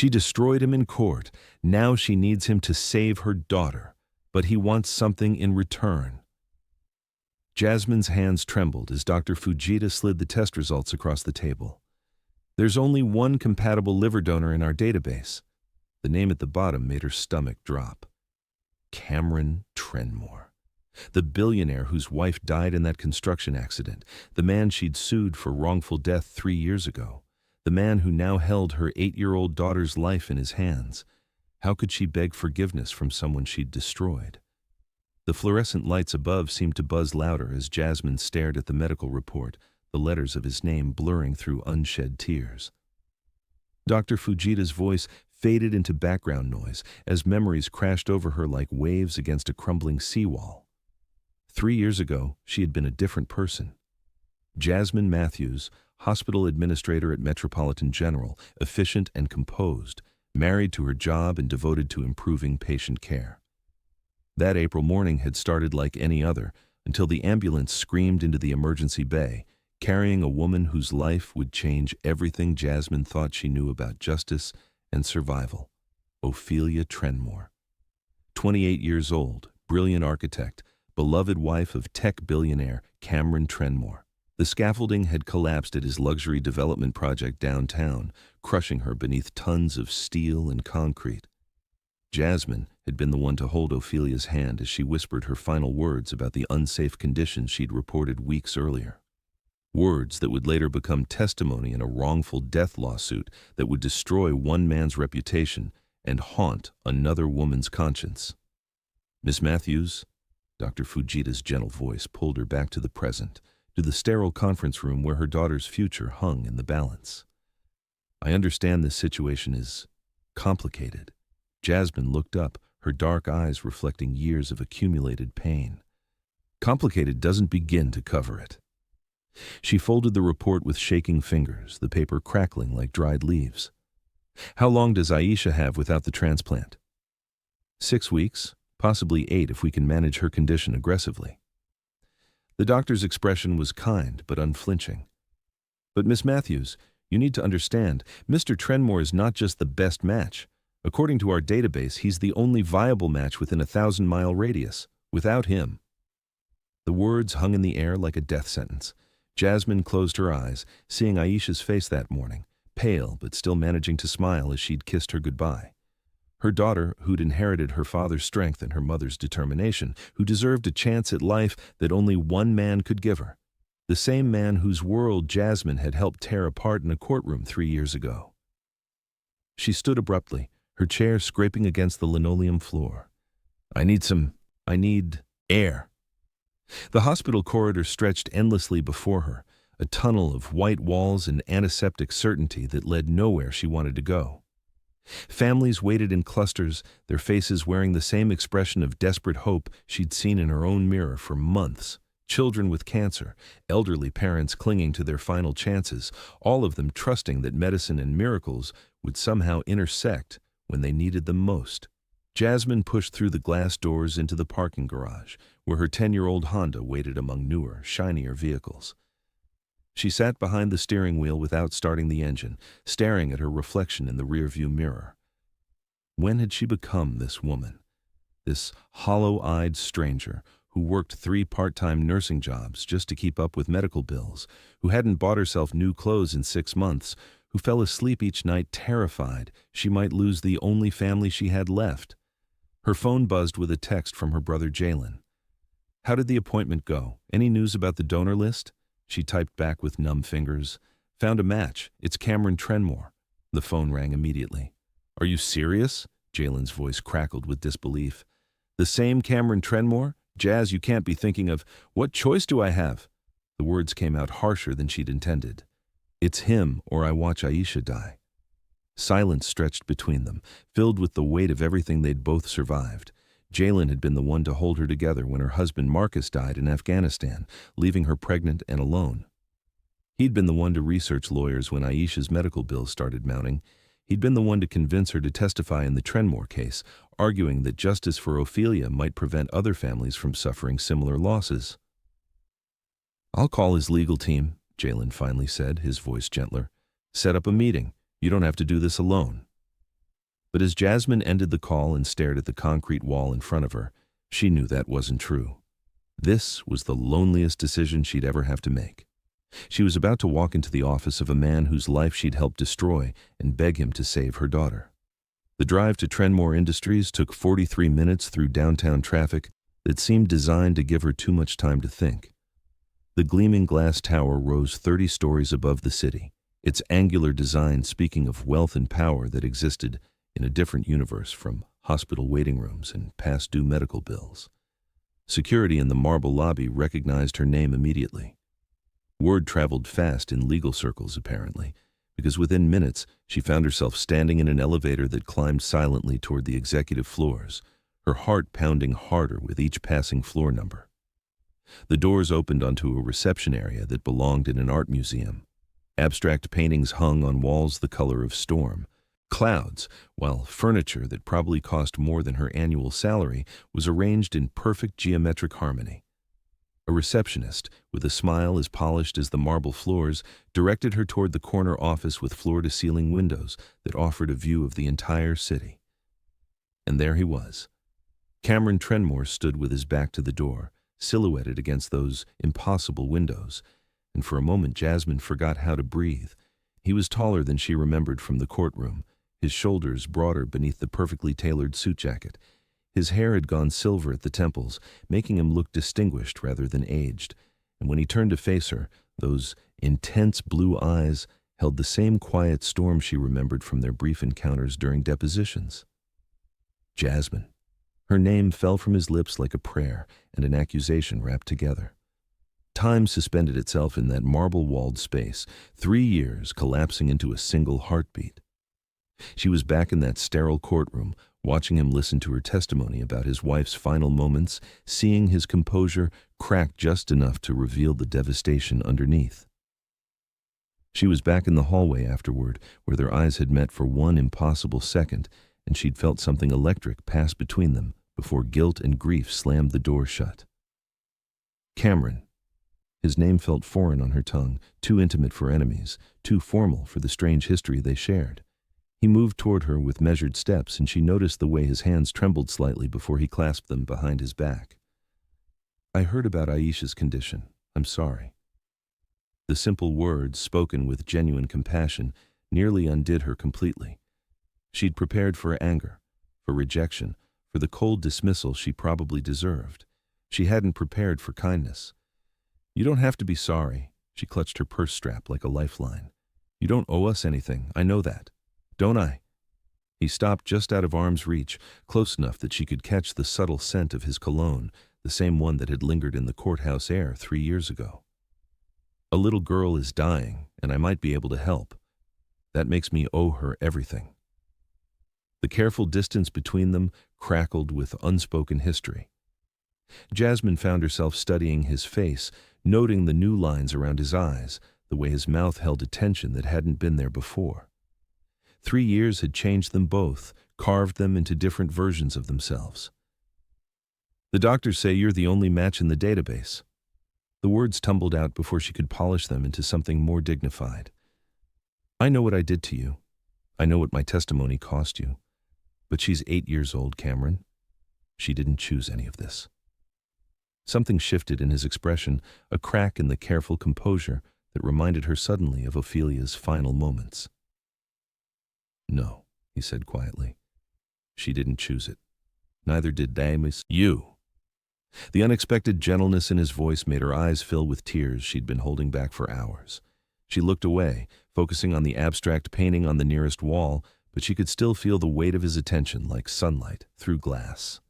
She destroyed him in court. Now she needs him to save her daughter, but he wants something in return. Jasmine's hands trembled as Dr. Fujita slid the test results across the table. There's only one compatible liver donor in our database. The name at the bottom made her stomach drop. Cameron Trenmore. The billionaire whose wife died in that construction accident. The man she'd sued for wrongful death 3 years ago. The man who now held her 8-year-old daughter's life in his hands. How could she beg forgiveness from someone she'd destroyed? The fluorescent lights above seemed to buzz louder as Jasmine stared at the medical report, the letters of his name blurring through unshed tears. Dr. Fujita's voice faded into background noise as memories crashed over her like waves against a crumbling seawall. 3 years ago, she had been a different person. Jasmine Matthews, hospital administrator at Metropolitan General, efficient and composed, married to her job and devoted to improving patient care. That April morning had started like any other until the ambulance screamed into the emergency bay, carrying a woman whose life would change everything Jasmine thought she knew about justice and survival. Ophelia Trenmore. 28 years old, brilliant architect, beloved wife of tech billionaire Cameron Trenmore. The scaffolding had collapsed at his luxury development project downtown, crushing her beneath tons of steel and concrete. Jasmine had been the one to hold Ophelia's hand as she whispered her final words about the unsafe conditions she'd reported weeks earlier. Words that would later become testimony in a wrongful death lawsuit that would destroy one man's reputation and haunt another woman's conscience. Miss Matthews, Dr. Fujita's gentle voice pulled her back to the present, to the sterile conference room where her daughter's future hung in the balance. I understand this situation is complicated. Jasmine looked up, her dark eyes reflecting years of accumulated pain. Complicated doesn't begin to cover it. She folded the report with shaking fingers, the paper crackling like dried leaves. How long does Aisha have without the transplant? 6 weeks, possibly 8 if we can manage her condition aggressively. The doctor's expression was kind but unflinching. But Miss Matthews, you need to understand, Mr. Trenmore is not just the best match. According to our database, he's the only viable match within a 1,000-mile radius. Without him. The words hung in the air like a death sentence. Jasmine closed her eyes, seeing Aisha's face that morning, pale but still managing to smile as she'd kissed her goodbye. Her daughter, who'd inherited her father's strength and her mother's determination, who deserved a chance at life that only one man could give her. The same man whose world Jasmine had helped tear apart in a courtroom 3 years ago. She stood abruptly, her chair scraping against the linoleum floor. I need air. The hospital corridor stretched endlessly before her, a tunnel of white walls and antiseptic certainty that led nowhere she wanted to go. Families waited in clusters, their faces wearing the same expression of desperate hope she'd seen in her own mirror for months. Children with cancer, elderly parents clinging to their final chances, all of them trusting that medicine and miracles would somehow intersect when they needed them most. Jasmine pushed through the glass doors into the parking garage, where her 10-year-old Honda waited among newer, shinier vehicles. She sat behind the steering wheel without starting the engine, staring at her reflection in the rearview mirror. When had she become this woman? This hollow-eyed stranger who worked 3 part-time nursing jobs just to keep up with medical bills, who hadn't bought herself new clothes in 6 months, who fell asleep each night terrified she might lose the only family she had left. Her phone buzzed with a text from her brother Jalen. How did the appointment go? Any news about the donor list? She typed back with numb fingers. Found a match. It's Cameron Trenmore. The phone rang immediately. Are you serious? Jalen's voice crackled with disbelief. The same Cameron Trenmore? Jazz, you can't be thinking of, what choice do I have? The words came out harsher than she'd intended. It's him, or I watch Aisha die. Silence stretched between them, filled with the weight of everything they'd both survived. Jalen had been the one to hold her together when her husband Marcus died in Afghanistan, leaving her pregnant and alone. He'd been the one to research lawyers when Aisha's medical bills started mounting. He'd been the one to convince her to testify in the Trenmore case, arguing that justice for Ophelia might prevent other families from suffering similar losses. I'll call his legal team, Jalen finally said, his voice gentler. Set up a meeting. You don't have to do this alone. But as Jasmine ended the call and stared at the concrete wall in front of her, she knew that wasn't true. This was the loneliest decision she'd ever have to make. She was about to walk into the office of a man whose life she'd helped destroy and beg him to save her daughter. The drive to Trenmore Industries took 43 minutes through downtown traffic that seemed designed to give her too much time to think. The gleaming glass tower rose 30 stories above the city, its angular design speaking of wealth and power that existed in a different universe from hospital waiting rooms and past-due medical bills. Security in the marble lobby recognized her name immediately. Word traveled fast in legal circles, apparently, because within minutes she found herself standing in an elevator that climbed silently toward the executive floors, her heart pounding harder with each passing floor number. The doors opened onto a reception area that belonged in an art museum. Abstract paintings hung on walls the color of storm, clouds, while furniture that probably cost more than her annual salary was arranged in perfect geometric harmony. A receptionist, with a smile as polished as the marble floors, directed her toward the corner office with floor-to-ceiling windows that offered a view of the entire city. And there he was. Cameron Trenmore stood with his back to the door, silhouetted against those impossible windows, and for a moment Jasmine forgot how to breathe. He was taller than she remembered from the courtroom, his shoulders broader beneath the perfectly tailored suit jacket. His hair had gone silver at the temples, making him look distinguished rather than aged, and when he turned to face her, those intense blue eyes held the same quiet storm she remembered from their brief encounters during depositions. Jasmine. Her name fell from his lips like a prayer and an accusation wrapped together. Time suspended itself in that marble-walled space, 3 years collapsing into a single heartbeat. She was back in that sterile courtroom, watching him listen to her testimony about his wife's final moments, seeing his composure crack just enough to reveal the devastation underneath. She was back in the hallway afterward, where their eyes had met for one impossible second, and she'd felt something electric pass between them before guilt and grief slammed the door shut. Cameron. His name felt foreign on her tongue, too intimate for enemies, too formal for the strange history they shared. He moved toward her with measured steps, and she noticed the way his hands trembled slightly before he clasped them behind his back. "I heard about Aisha's condition. I'm sorry." The simple words, spoken with genuine compassion, nearly undid her completely. She'd prepared for anger, for rejection, for the cold dismissal she probably deserved. She hadn't prepared for kindness. "You don't have to be sorry." She clutched her purse strap like a lifeline. "You don't owe us anything, I know that. Don't I?" He stopped just out of arm's reach, close enough that she could catch the subtle scent of his cologne, the same one that had lingered in the courthouse air 3 years ago. "A little girl is dying, and I might be able to help. That makes me owe her everything." The careful distance between them crackled with unspoken history. Jasmine found herself studying his face, noting the new lines around his eyes, the way his mouth held a tension that hadn't been there before. 3 years had changed them both, carved them into different versions of themselves. "The doctors say you're the only match in the database." The words tumbled out before she could polish them into something more dignified. "I know what I did to you. I know what my testimony cost you. But she's 8 years old, Cameron. She didn't choose any of this." Something shifted in his expression, a crack in the careful composure that reminded her suddenly of Ophelia's final moments. "No," he said quietly. "She didn't choose it. Neither did Damis. You." The unexpected gentleness in his voice made her eyes fill with tears she'd been holding back for hours. She looked away, focusing on the abstract painting on the nearest wall, but she could still feel the weight of his attention like sunlight through glass.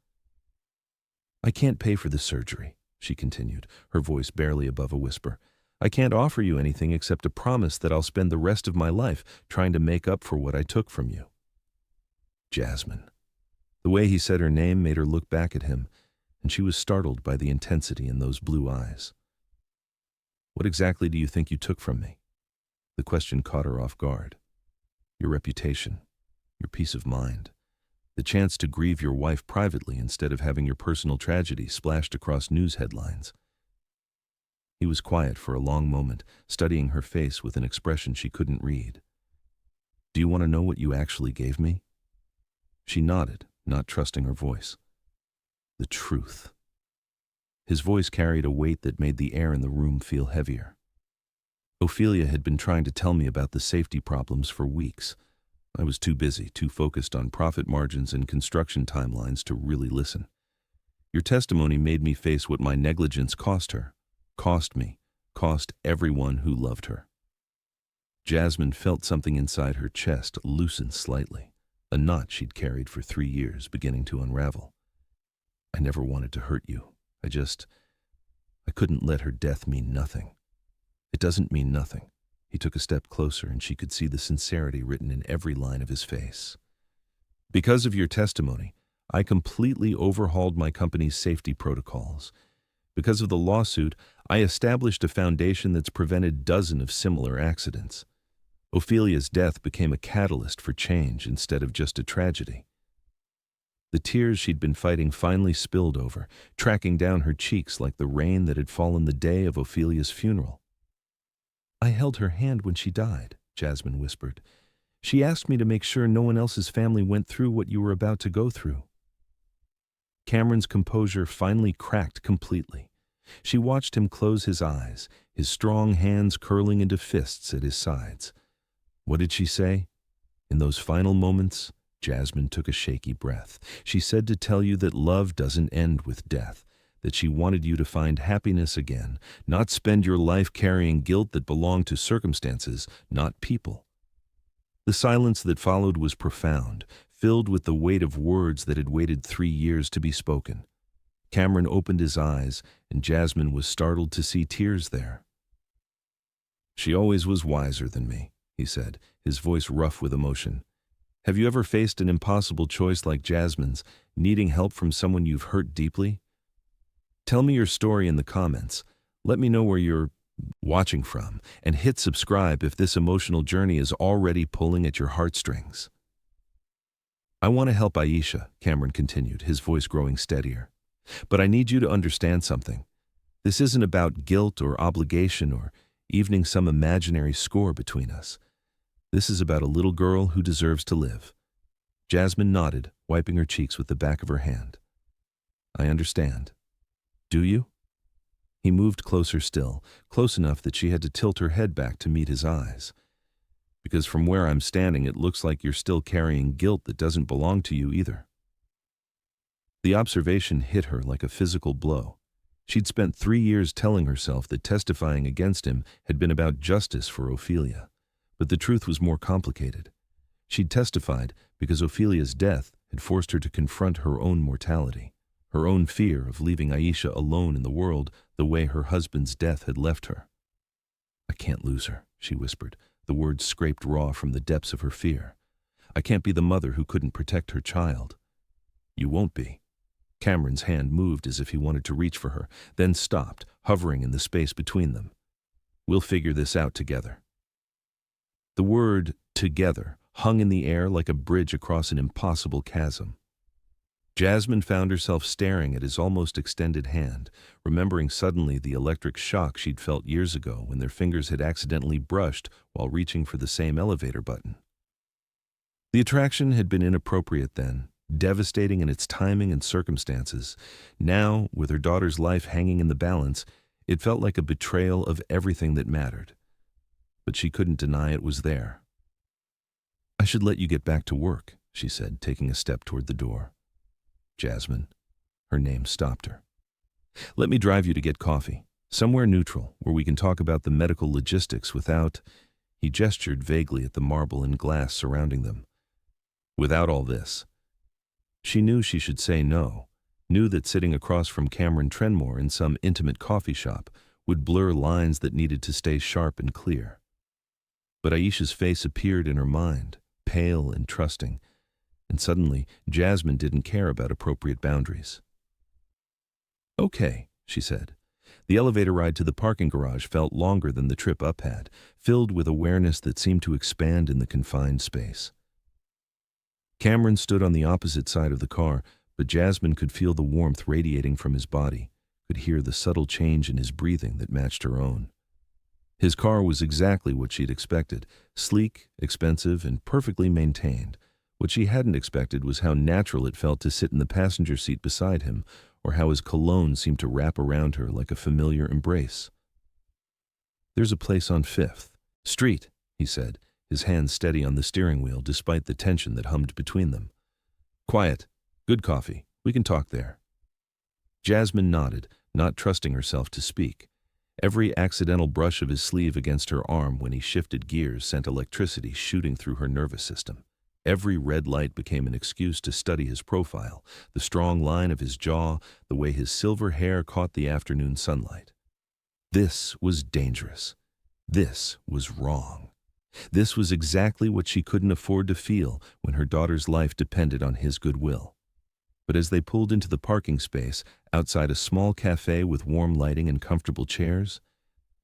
"I can't pay for the surgery," she continued, her voice barely above a whisper. "I can't offer you anything except a promise that I'll spend the rest of my life trying to make up for what I took from you." Jasmine. The way he said her name made her look back at him, and she was startled by the intensity in those blue eyes. "What exactly do you think you took from me?" The question caught her off guard. "Your reputation, your peace of mind, the chance to grieve your wife privately instead of having your personal tragedy splashed across news headlines." He was quiet for a long moment, studying her face with an expression she couldn't read. "Do you want to know what you actually gave me?" She nodded, not trusting her voice. The truth. His voice carried a weight that made the air in the room feel heavier. Ophelia had been trying to tell me about the safety problems for weeks. I was too busy, too focused on profit margins and construction timelines to really listen. Your testimony made me face what my negligence cost her, cost me, cost everyone who loved her. Jasmine felt something inside her chest loosen slightly, a knot she'd carried for 3 years beginning to unravel. I never wanted to hurt you. I couldn't let her death mean nothing. It doesn't mean nothing. He took a step closer and she could see the sincerity written in every line of his face. Because of your testimony, I completely overhauled my company's safety protocols. Because of the lawsuit, I established a foundation that's prevented dozens of similar accidents. Ophelia's death became a catalyst for change instead of just a tragedy. The tears she'd been fighting finally spilled over, tracking down her cheeks like the rain that had fallen the day of Ophelia's funeral. I held her hand when she died, Jasmine whispered. She asked me to make sure no one else's family went through what you were about to go through. Cameron's composure finally cracked completely. She watched him close his eyes, his strong hands curling into fists at his sides. What did she say? In those final moments, Jasmine took a shaky breath. She said to tell you that love doesn't end with death, that she wanted you to find happiness again, not spend your life carrying guilt that belonged to circumstances, not people. The silence that followed was profound, filled with the weight of words that had waited 3 years to be spoken. Cameron opened his eyes, and Jasmine was startled to see tears there. She always was wiser than me, he said, his voice rough with emotion. Have you ever faced an impossible choice like Jasmine's, needing help from someone you've hurt deeply? Tell me your story in the comments. Let me know where you're watching from, and hit subscribe if this emotional journey is already pulling at your heartstrings. I want to help Aisha, Cameron continued, his voice growing steadier. But I need you to understand something. This isn't about guilt or obligation or evening some imaginary score between us. This is about a little girl who deserves to live. Jasmine nodded, wiping her cheeks with the back of her hand. I understand. Do you? He moved closer still, close enough that she had to tilt her head back to meet his eyes. Because from where I'm standing, it looks like you're still carrying guilt that doesn't belong to you either. The observation hit her like a physical blow. She'd spent 3 years telling herself that testifying against him had been about justice for Ophelia. But the truth was more complicated. She'd testified because Ophelia's death had forced her to confront her own mortality, her own fear of leaving Aisha alone in the world the way her husband's death had left her. I can't lose her, she whispered, the words scraped raw from the depths of her fear. I can't be the mother who couldn't protect her child. You won't be. Cameron's hand moved as if he wanted to reach for her, then stopped, hovering in the space between them. We'll figure this out together. The word together hung in the air like a bridge across an impossible chasm. Jasmine found herself staring at his almost extended hand, remembering suddenly the electric shock she'd felt years ago when their fingers had accidentally brushed while reaching for the same elevator button. The attraction had been inappropriate then, devastating in its timing and circumstances. Now, with her daughter's life hanging in the balance, it felt like a betrayal of everything that mattered. But she couldn't deny it was there. I should let you get back to work, she said, taking a step toward the door. Jasmine. Her name stopped her. Let me drive you to get coffee, somewhere neutral, where we can talk about the medical logistics without, he gestured vaguely at the marble and glass surrounding them. Without all this. She knew she should say no, knew that sitting across from Cameron Trenmore in some intimate coffee shop would blur lines that needed to stay sharp and clear. But Aisha's face appeared in her mind, pale and trusting, and suddenly Jasmine didn't care about appropriate boundaries. Okay, she said. The elevator ride to the parking garage felt longer than the trip up had, filled with awareness that seemed to expand in the confined space. Cameron stood on the opposite side of the car, but Jasmine could feel the warmth radiating from his body, could hear the subtle change in his breathing that matched her own. His car was exactly what she'd expected, sleek, expensive, and perfectly maintained, What she hadn't expected was how natural it felt to sit in the passenger seat beside him, or how his cologne seemed to wrap around her like a familiar embrace. "There's a place on 5th Street," he said, his hand steady on the steering wheel despite the tension that hummed between them. "Quiet. Good coffee. We can talk there." Jasmine nodded, not trusting herself to speak. Every accidental brush of his sleeve against her arm when he shifted gears sent electricity shooting through her nervous system. Every red light became an excuse to study his profile, the strong line of his jaw, the way his silver hair caught the afternoon sunlight. This was dangerous. This was wrong. This was exactly what she couldn't afford to feel when her daughter's life depended on his goodwill. But as they pulled into the parking space outside a small cafe with warm lighting and comfortable chairs,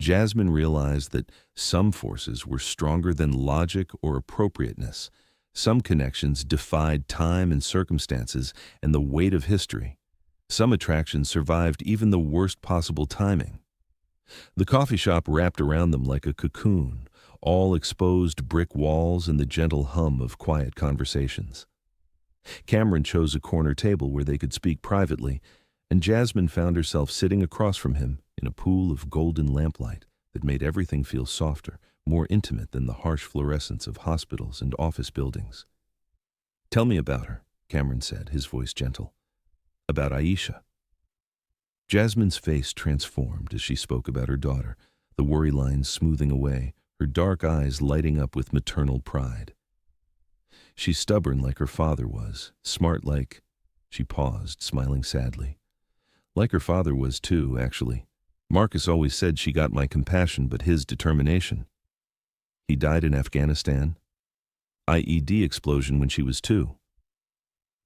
Jasmine realized that some forces were stronger than logic or appropriateness. Some connections defied time and circumstances and the weight of history. Some attractions survived even the worst possible timing. The coffee shop wrapped around them like a cocoon, all exposed brick walls and the gentle hum of quiet conversations. Cameron chose a corner table where they could speak privately, and Jasmine found herself sitting across from him in a pool of golden lamplight that made everything feel softer, more intimate than the harsh fluorescence of hospitals and office buildings. "Tell me about her," Cameron said, his voice gentle. "About Aisha." Jasmine's face transformed as she spoke about her daughter, the worry lines smoothing away, her dark eyes lighting up with maternal pride. "She's stubborn like her father was, smart like—" She paused, smiling sadly. "Like her father was too, actually. Marcus always said she got my compassion but his determination. He died in Afghanistan. IED explosion when she was 2.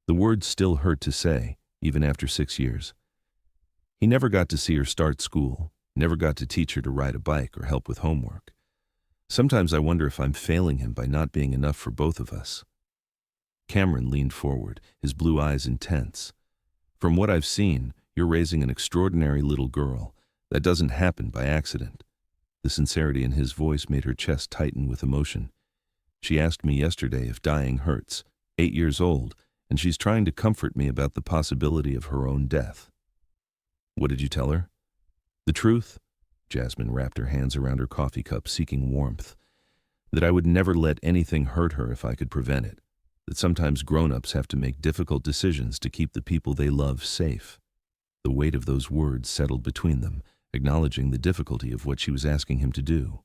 The words still hurt to say, even after 6 years. He never got to see her start school, never got to teach her to ride a bike or help with homework. Sometimes I wonder if I'm failing him by not being enough for both of us." Cameron leaned forward, his blue eyes intense. "From what I've seen, you're raising an extraordinary little girl. That doesn't happen by accident." The sincerity in his voice made her chest tighten with emotion. "She asked me yesterday if dying hurts, 8 years old, and she's trying to comfort me about the possibility of her own death." "What did you tell her?" "The truth." Jasmine wrapped her hands around her coffee cup, seeking warmth. "That I would never let anything hurt her if I could prevent it. That sometimes grown-ups have to make difficult decisions to keep the people they love safe." The weight of those words settled between them, acknowledging the difficulty of what she was asking him to do.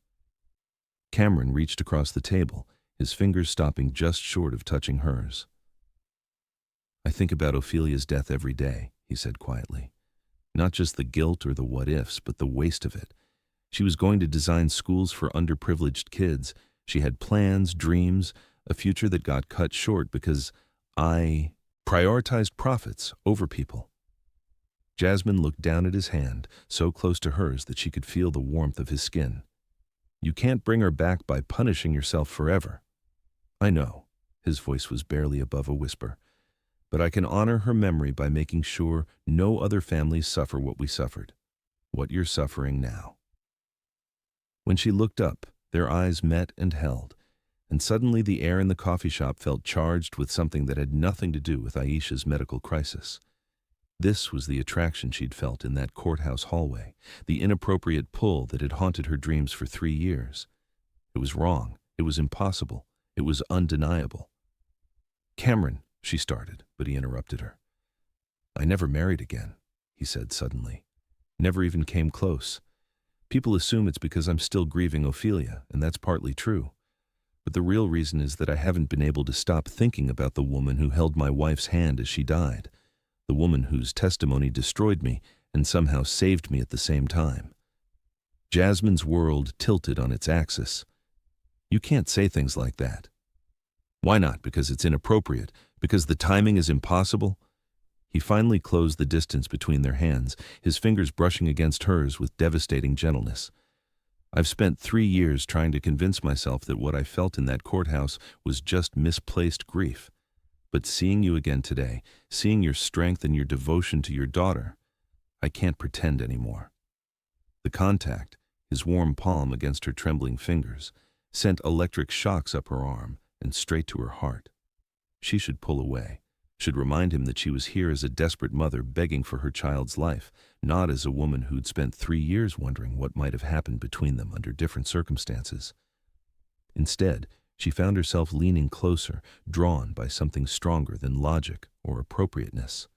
Cameron reached across the table, his fingers stopping just short of touching hers. "I think about Ophelia's death every day," he said quietly. "Not just the guilt or the what-ifs, but the waste of it. She was going to design schools for underprivileged kids. She had plans, dreams, a future that got cut short because I prioritized profits over people." Jasmine looked down at his hand, so close to hers that she could feel the warmth of his skin. "You can't bring her back by punishing yourself forever." "I know," his voice was barely above a whisper, "but I can honor her memory by making sure no other families suffer what we suffered, what you're suffering now." When she looked up, their eyes met and held, and suddenly the air in the coffee shop felt charged with something that had nothing to do with Aisha's medical crisis. This was the attraction she'd felt in that courthouse hallway, the inappropriate pull that had haunted her dreams for 3 years. It was wrong, it was impossible, it was undeniable. "Cameron," she started, but he interrupted her. "I never married again," he said suddenly. "Never even came close. People assume it's because I'm still grieving Ophelia, and that's partly true. But the real reason is that I haven't been able to stop thinking about the woman who held my wife's hand as she died. The woman whose testimony destroyed me and somehow saved me at the same time." Jasmine's world tilted on its axis. "You can't say things like that." "Why not? Because it's inappropriate? Because the timing is impossible?" He finally closed the distance between their hands, his fingers brushing against hers with devastating gentleness. "I've spent 3 years trying to convince myself that what I felt in that courthouse was just misplaced grief. But seeing you again today, seeing your strength and your devotion to your daughter, I can't pretend anymore." The contact, his warm palm against her trembling fingers, sent electric shocks up her arm and straight to her heart. She should pull away, should remind him that she was here as a desperate mother begging for her child's life, not as a woman who'd spent 3 years wondering what might have happened between them under different circumstances. Instead, she found herself leaning closer, drawn by something stronger than logic or appropriateness.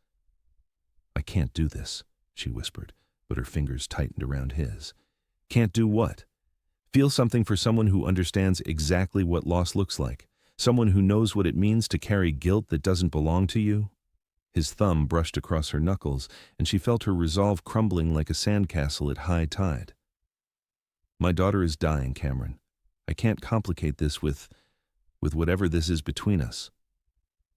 "I can't do this," she whispered, but her fingers tightened around his. "Can't do what?" "Feel something for someone who understands exactly what loss looks like, someone who knows what it means to carry guilt that doesn't belong to you." His thumb brushed across her knuckles, and she felt her resolve crumbling like a sandcastle at high tide. "My daughter is dying, Cameron. I can't complicate this with whatever this is between us."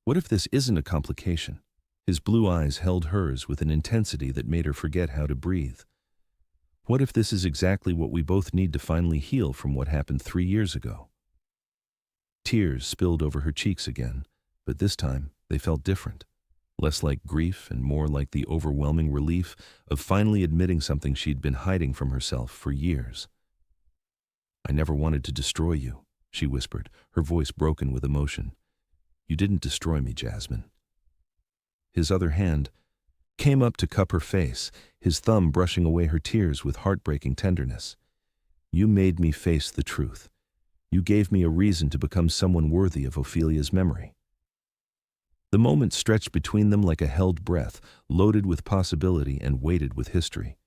"What if this isn't a complication?" His blue eyes held hers with an intensity that made her forget how to breathe. "What if this is exactly what we both need to finally heal from what happened 3 years ago?" Tears spilled over her cheeks again, but this time they felt different, less like grief and more like the overwhelming relief of finally admitting something she'd been hiding from herself for years. "I never wanted to destroy you," she whispered, her voice broken with emotion. "You didn't destroy me, Jasmine." His other hand came up to cup her face, his thumb brushing away her tears with heartbreaking tenderness. "You made me face the truth. You gave me a reason to become someone worthy of Ophelia's memory." The moment stretched between them like a held breath, loaded with possibility and weighted with history.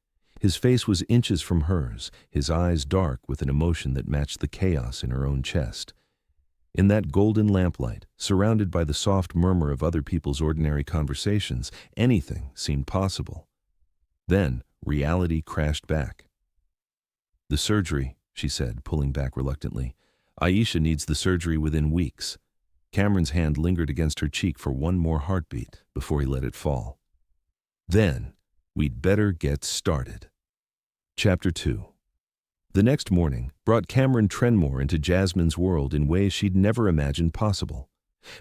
His face was inches from hers, his eyes dark with an emotion that matched the chaos in her own chest. In that golden lamplight, surrounded by the soft murmur of other people's ordinary conversations, anything seemed possible. Then, reality crashed back. "The surgery," she said, pulling back reluctantly. "Aisha needs the surgery within weeks." Cameron's hand lingered against her cheek for one more heartbeat before he let it fall. "Then, we'd better get started." Chapter 2. The next morning brought Cameron Trenmore into Jasmine's world in ways she'd never imagined possible.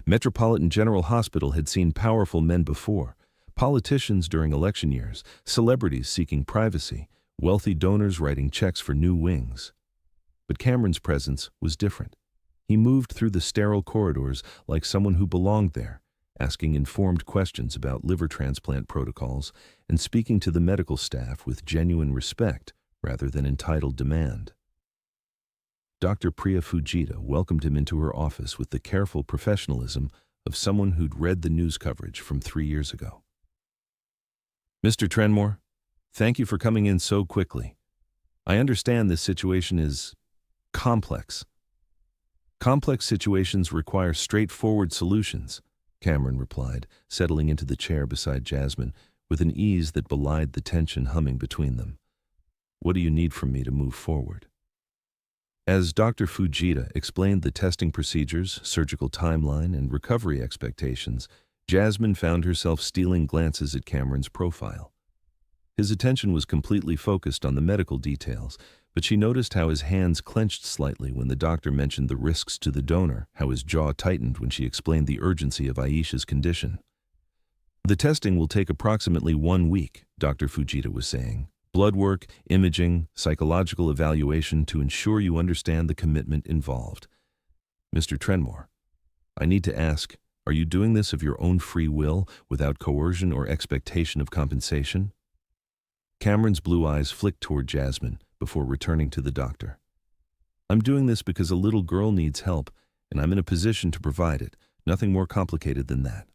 Metropolitan General Hospital had seen powerful men before, politicians during election years, celebrities seeking privacy, wealthy donors writing checks for new wings. But Cameron's presence was different. He moved through the sterile corridors like someone who belonged there, asking informed questions about liver transplant protocols and speaking to the medical staff with genuine respect rather than entitled demand. Dr. Priya Fujita welcomed him into her office with the careful professionalism of someone who'd read the news coverage from 3 years ago. "Mr. Trenmore, thank you for coming in so quickly. I understand this situation is complex. Complex situations require straightforward solutions," Cameron replied, settling into the chair beside Jasmine with an ease that belied the tension humming between them. "What do you need from me to move forward?" As Dr. Fujita explained the testing procedures, surgical timeline, and recovery expectations, Jasmine found herself stealing glances at Cameron's profile. His attention was completely focused on the medical details, but she noticed how his hands clenched slightly when the doctor mentioned the risks to the donor, how his jaw tightened when she explained the urgency of Aisha's condition. "The testing will take approximately 1 week," Dr. Fujita was saying. "Blood work, imaging, psychological evaluation to ensure you understand the commitment involved. Mr. Trenmore, I need to ask, are you doing this of your own free will, without coercion or expectation of compensation?" Cameron's blue eyes flicked toward Jasmine before returning to the doctor. "I'm doing this because a little girl needs help, and I'm in a position to provide it. Nothing more complicated than that."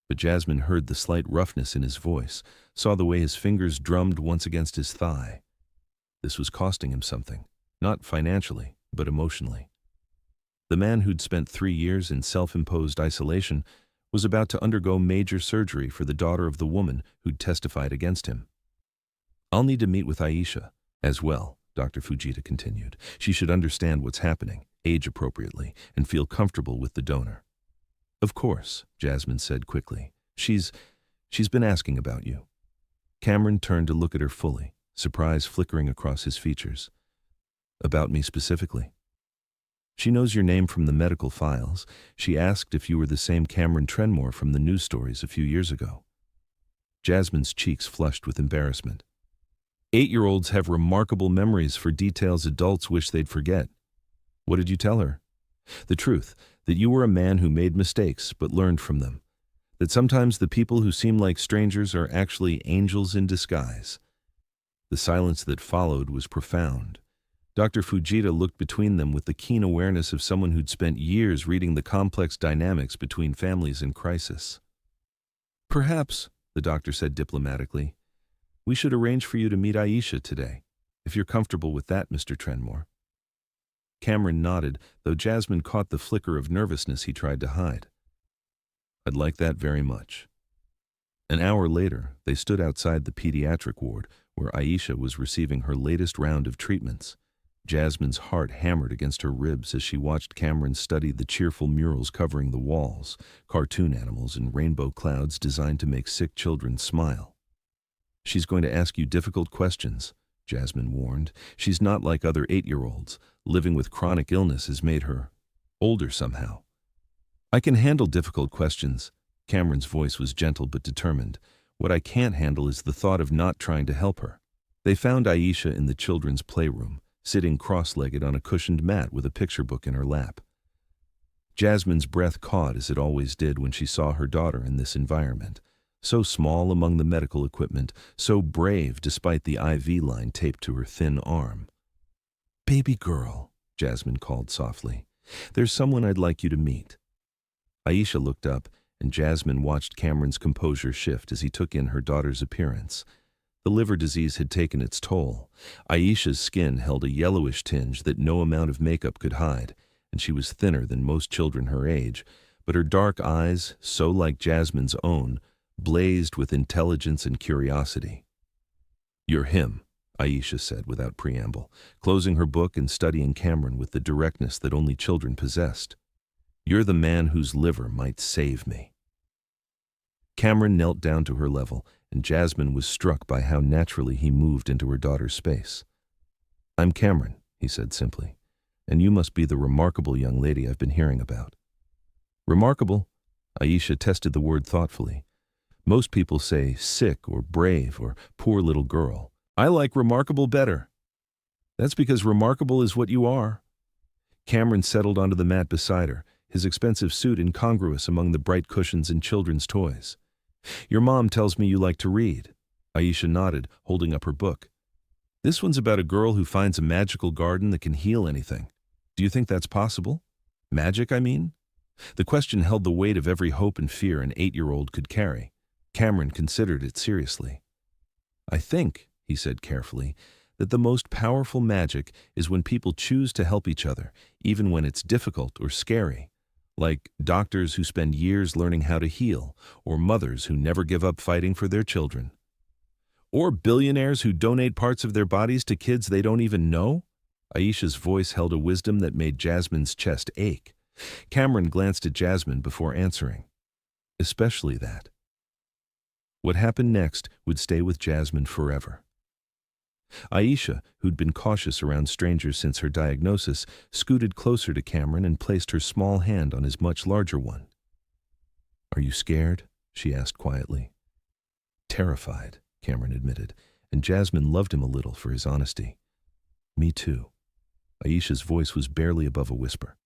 But Jasmine heard the slight roughness in his voice, saw the way his fingers drummed once against his thigh. This was costing him something, not financially, but emotionally. The man who'd spent 3 years in self-imposed isolation was about to undergo major surgery for the daughter of the woman who'd testified against him. "I'll need to meet with Aisha as well," Dr. Fujita continued. "She should understand what's happening, age appropriately, and feel comfortable with the donor." "Of course," Jasmine said quickly. She's been asking about you." Cameron turned to look at her fully, surprise flickering across his features. "About me specifically?" "She knows your name from the medical files. She asked if you were the same Cameron Trenmore from the news stories a few years ago." Jasmine's cheeks flushed with embarrassment. 8-year-olds have remarkable memories for details adults wish they'd forget. "What did you tell her?" "The truth, that you were a man who made mistakes but learned from them, that sometimes the people who seem like strangers are actually angels in disguise. The silence that followed was profound. Dr. Fujita looked between them with the keen awareness of someone who'd spent years reading the complex dynamics between families in crisis. "Perhaps," the doctor said diplomatically, "we should arrange for you to meet Aisha today, if you're comfortable with that, Mr. Trenmore." Cameron nodded, though Jasmine caught the flicker of nervousness he tried to hide. "I'd like that very much." An hour later, they stood outside the pediatric ward, where Aisha was receiving her latest round of treatments. Jasmine's heart hammered against her ribs as she watched Cameron study the cheerful murals covering the walls, cartoon animals and rainbow clouds designed to make sick children smile. "She's going to ask you difficult questions," Jasmine warned. "She's not like other 8-year-olds. Living with chronic illness has made her older somehow." "I can handle difficult questions." Cameron's voice was gentle but determined. "What I can't handle is the thought of not trying to help her." They found Aisha in the children's playroom, sitting cross-legged on a cushioned mat with a picture book in her lap. Jasmine's breath caught as it always did when she saw her daughter in this environment. So small among the medical equipment, so brave despite the IV line taped to her thin arm. "Baby girl," Jasmine called softly, "there's someone I'd like you to meet." Aisha looked up, and Jasmine watched Cameron's composure shift as he took in her daughter's appearance. The liver disease had taken its toll. Aisha's skin held a yellowish tinge that no amount of makeup could hide, and she was thinner than most children her age, but her dark eyes, so like Jasmine's own, blazed with intelligence and curiosity. "You're him," Aisha said without preamble, closing her book and studying Cameron with the directness that only children possessed. "You're the man whose liver might save me." Cameron knelt down to her level, and Jasmine was struck by how naturally he moved into her daughter's space. "I'm Cameron," he said simply, "and you must be the remarkable young lady I've been hearing about." "Remarkable?" Aisha tested the word thoughtfully. "Most people say sick or brave or poor little girl. I like remarkable better." "That's because remarkable is what you are." Cameron settled onto the mat beside her, his expensive suit incongruous among the bright cushions and children's toys. "Your mom tells me you like to read." Aisha nodded, holding up her book. "This one's about a girl who finds a magical garden that can heal anything. Do you think that's possible? Magic, I mean?" The question held the weight of every hope and fear an 8-year-old could carry. Cameron considered it seriously. "I think," he said carefully, "that the most powerful magic is when people choose to help each other, even when it's difficult or scary. Like doctors who spend years learning how to heal, or mothers who never give up fighting for their children. Or billionaires who donate parts of their bodies to kids they don't even know." Aisha's voice held a wisdom that made Jasmine's chest ache. Cameron glanced at Jasmine before answering. "Especially that." What happened next would stay with Jasmine forever. Aisha, who'd been cautious around strangers since her diagnosis, scooted closer to Cameron and placed her small hand on his much larger one. "Are you scared?" she asked quietly. "Terrified," Cameron admitted, and Jasmine loved him a little for his honesty. "Me too." Aisha's voice was barely above a whisper.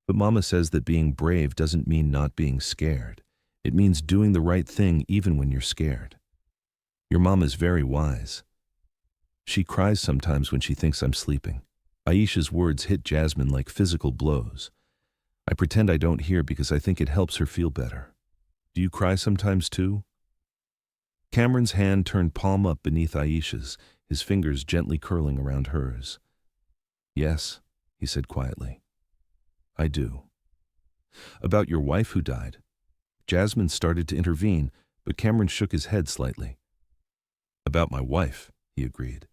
"But Mama says that being brave doesn't mean not being scared. It means doing the right thing even when you're scared. Your mom is very wise. She cries sometimes when she thinks I'm sleeping." Aisha's words hit Jasmine like physical blows. "I pretend I don't hear because I think it helps her feel better. Do you cry sometimes too?" Cameron's hand turned palm up beneath Aisha's, his fingers gently curling around hers. "Yes," he said quietly. "I do." "About your wife who died." Jasmine started to intervene, but Cameron shook his head slightly. "About my wife," he agreed,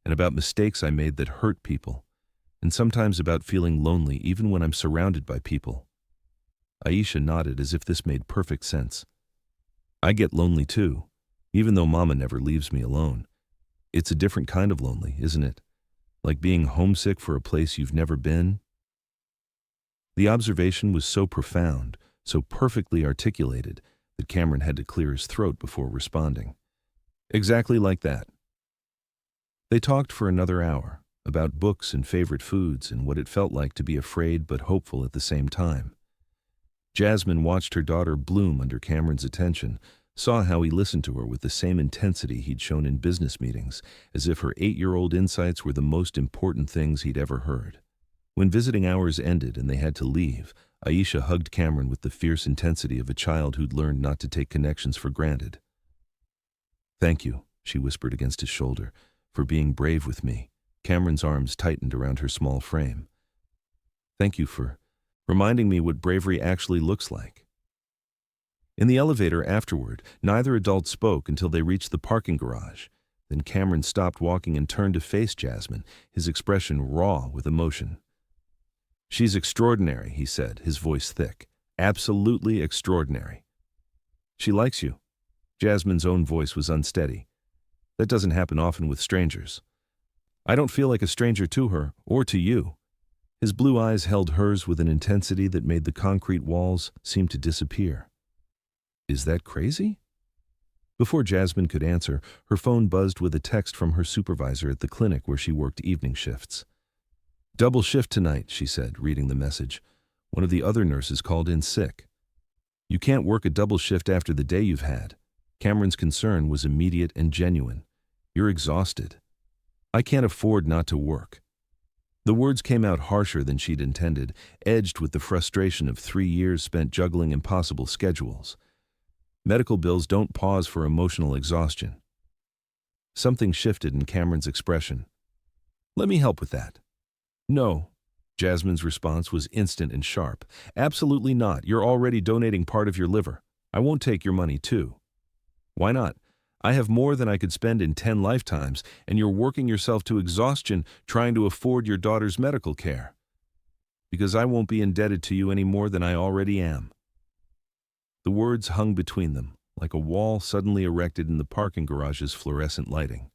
"and about mistakes I made that hurt people, and sometimes about feeling lonely even when I'm surrounded by people." Aisha nodded as if this made perfect sense. "I get lonely too, even though Mama never leaves me alone. It's a different kind of lonely, isn't it? Like being homesick for a place you've never been." The observation was so profound, so perfectly articulated, that Cameron had to clear his throat before responding. "Exactly like that." They talked for another hour, about books and favorite foods and what it felt like to be afraid but hopeful at the same time. Jasmine watched her daughter bloom under Cameron's attention, saw how he listened to her with the same intensity he'd shown in business meetings, as if her 8-year-old insights were the most important things he'd ever heard. When visiting hours ended and they had to leave, Aisha hugged Cameron with the fierce intensity of a child who'd learned not to take connections for granted. "Thank you," she whispered against his shoulder, "for being brave with me." Cameron's arms tightened around her small frame. "Thank you for reminding me what bravery actually looks like." In the elevator afterward, neither adult spoke until they reached the parking garage. Then Cameron stopped walking and turned to face Jasmine, his expression raw with emotion. "She's extraordinary," he said, his voice thick. "Absolutely extraordinary." "She likes you." Jasmine's own voice was unsteady. "That doesn't happen often with strangers." "I don't feel like a stranger to her, or to you." His blue eyes held hers with an intensity that made the concrete walls seem to disappear. "Is that crazy?" Before Jasmine could answer, her phone buzzed with a text from her supervisor at the clinic where she worked evening shifts. "Double shift tonight," she said, reading the message. "One of the other nurses called in sick." "You can't work a double shift after the day you've had." Cameron's concern was immediate and genuine. "You're exhausted." "I can't afford not to work." The words came out harsher than she'd intended, edged with the frustration of 3 years spent juggling impossible schedules. Medical bills don't pause for emotional exhaustion. Something shifted in Cameron's expression. "Let me help with that." "No." Jasmine's response was instant and sharp. "Absolutely not. You're already donating part of your liver. I won't take your money, too." "Why not? I have more than I could spend in 10 lifetimes, and you're working yourself to exhaustion trying to afford your daughter's medical care." "Because I won't be indebted to you any more than I already am." The words hung between them, like a wall suddenly erected in the parking garage's fluorescent lighting.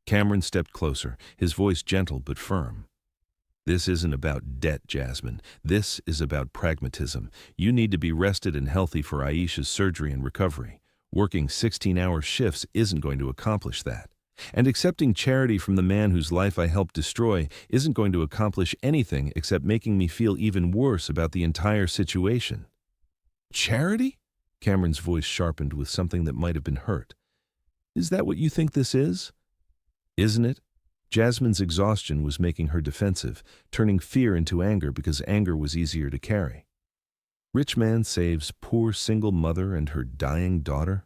Cameron stepped closer, his voice gentle but firm. "This isn't about debt, Jasmine. This is about pragmatism. You need to be rested and healthy for Aisha's surgery and recovery. Working 16-hour shifts isn't going to accomplish that. And accepting charity from the man whose life I helped destroy isn't going to accomplish anything except making me feel even worse about the entire situation." "Charity?" Cameron's voice sharpened with something that might have been hurt. "Is that what you think this is?" "Isn't it?" Jasmine's exhaustion was making her defensive, turning fear into anger because anger was easier to carry. "Rich man saves poor single mother and her dying daughter?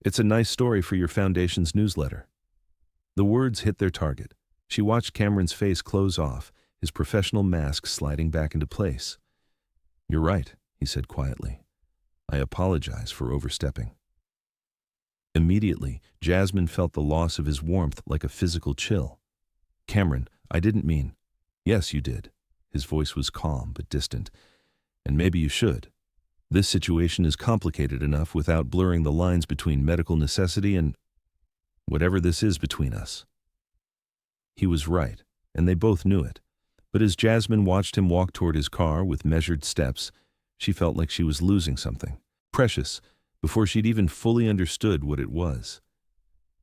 It's a nice story for your foundation's newsletter." The words hit their target. She watched Cameron's face close off, his professional mask sliding back into place. "You're right," he said quietly. "I apologize for overstepping." Immediately, Jasmine felt the loss of his warmth like a physical chill. "Cameron, I didn't mean—" "Yes, you did." His voice was calm but distant. "And maybe you should. This situation is complicated enough without blurring the lines between medical necessity and whatever this is between us." He was right, and they both knew it. But as Jasmine watched him walk toward his car with measured steps, she felt like she was losing something precious before she'd even fully understood what it was.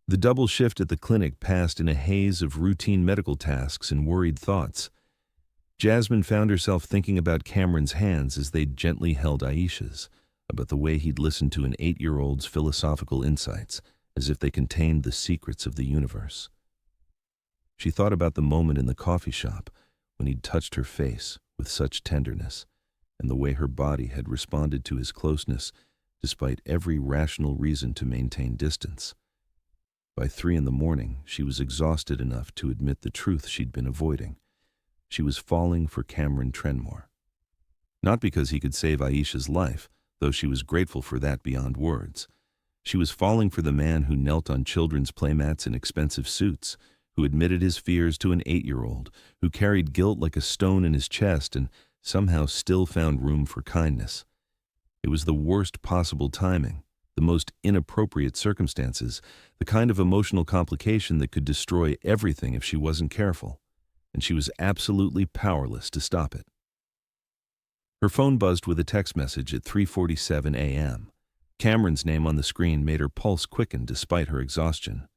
The double shift at the clinic passed in a haze of routine medical tasks and worried thoughts. Jasmine found herself thinking about Cameron's hands as they'd gently held Aisha's, about the way he'd listened to an 8-year-old's philosophical insights, as if they contained the secrets of the universe. She thought about the moment in the coffee shop when he'd touched her face with such tenderness, and the way her body had responded to his closeness despite every rational reason to maintain distance. By 3 a.m, she was exhausted enough to admit the truth she'd been avoiding. She was falling for Cameron Trenmore. Not because he could save Aisha's life, though she was grateful for that beyond words. She was falling for the man who knelt on children's playmats in expensive suits, who admitted his fears to an 8-year-old, who carried guilt like a stone in his chest and somehow still found room for kindness. It was the worst possible timing, the most inappropriate circumstances, the kind of emotional complication that could destroy everything if she wasn't careful, and she was absolutely powerless to stop it. Her phone buzzed with a text message at 3:47 a.m. Cameron's name on the screen made her pulse quicken despite her exhaustion.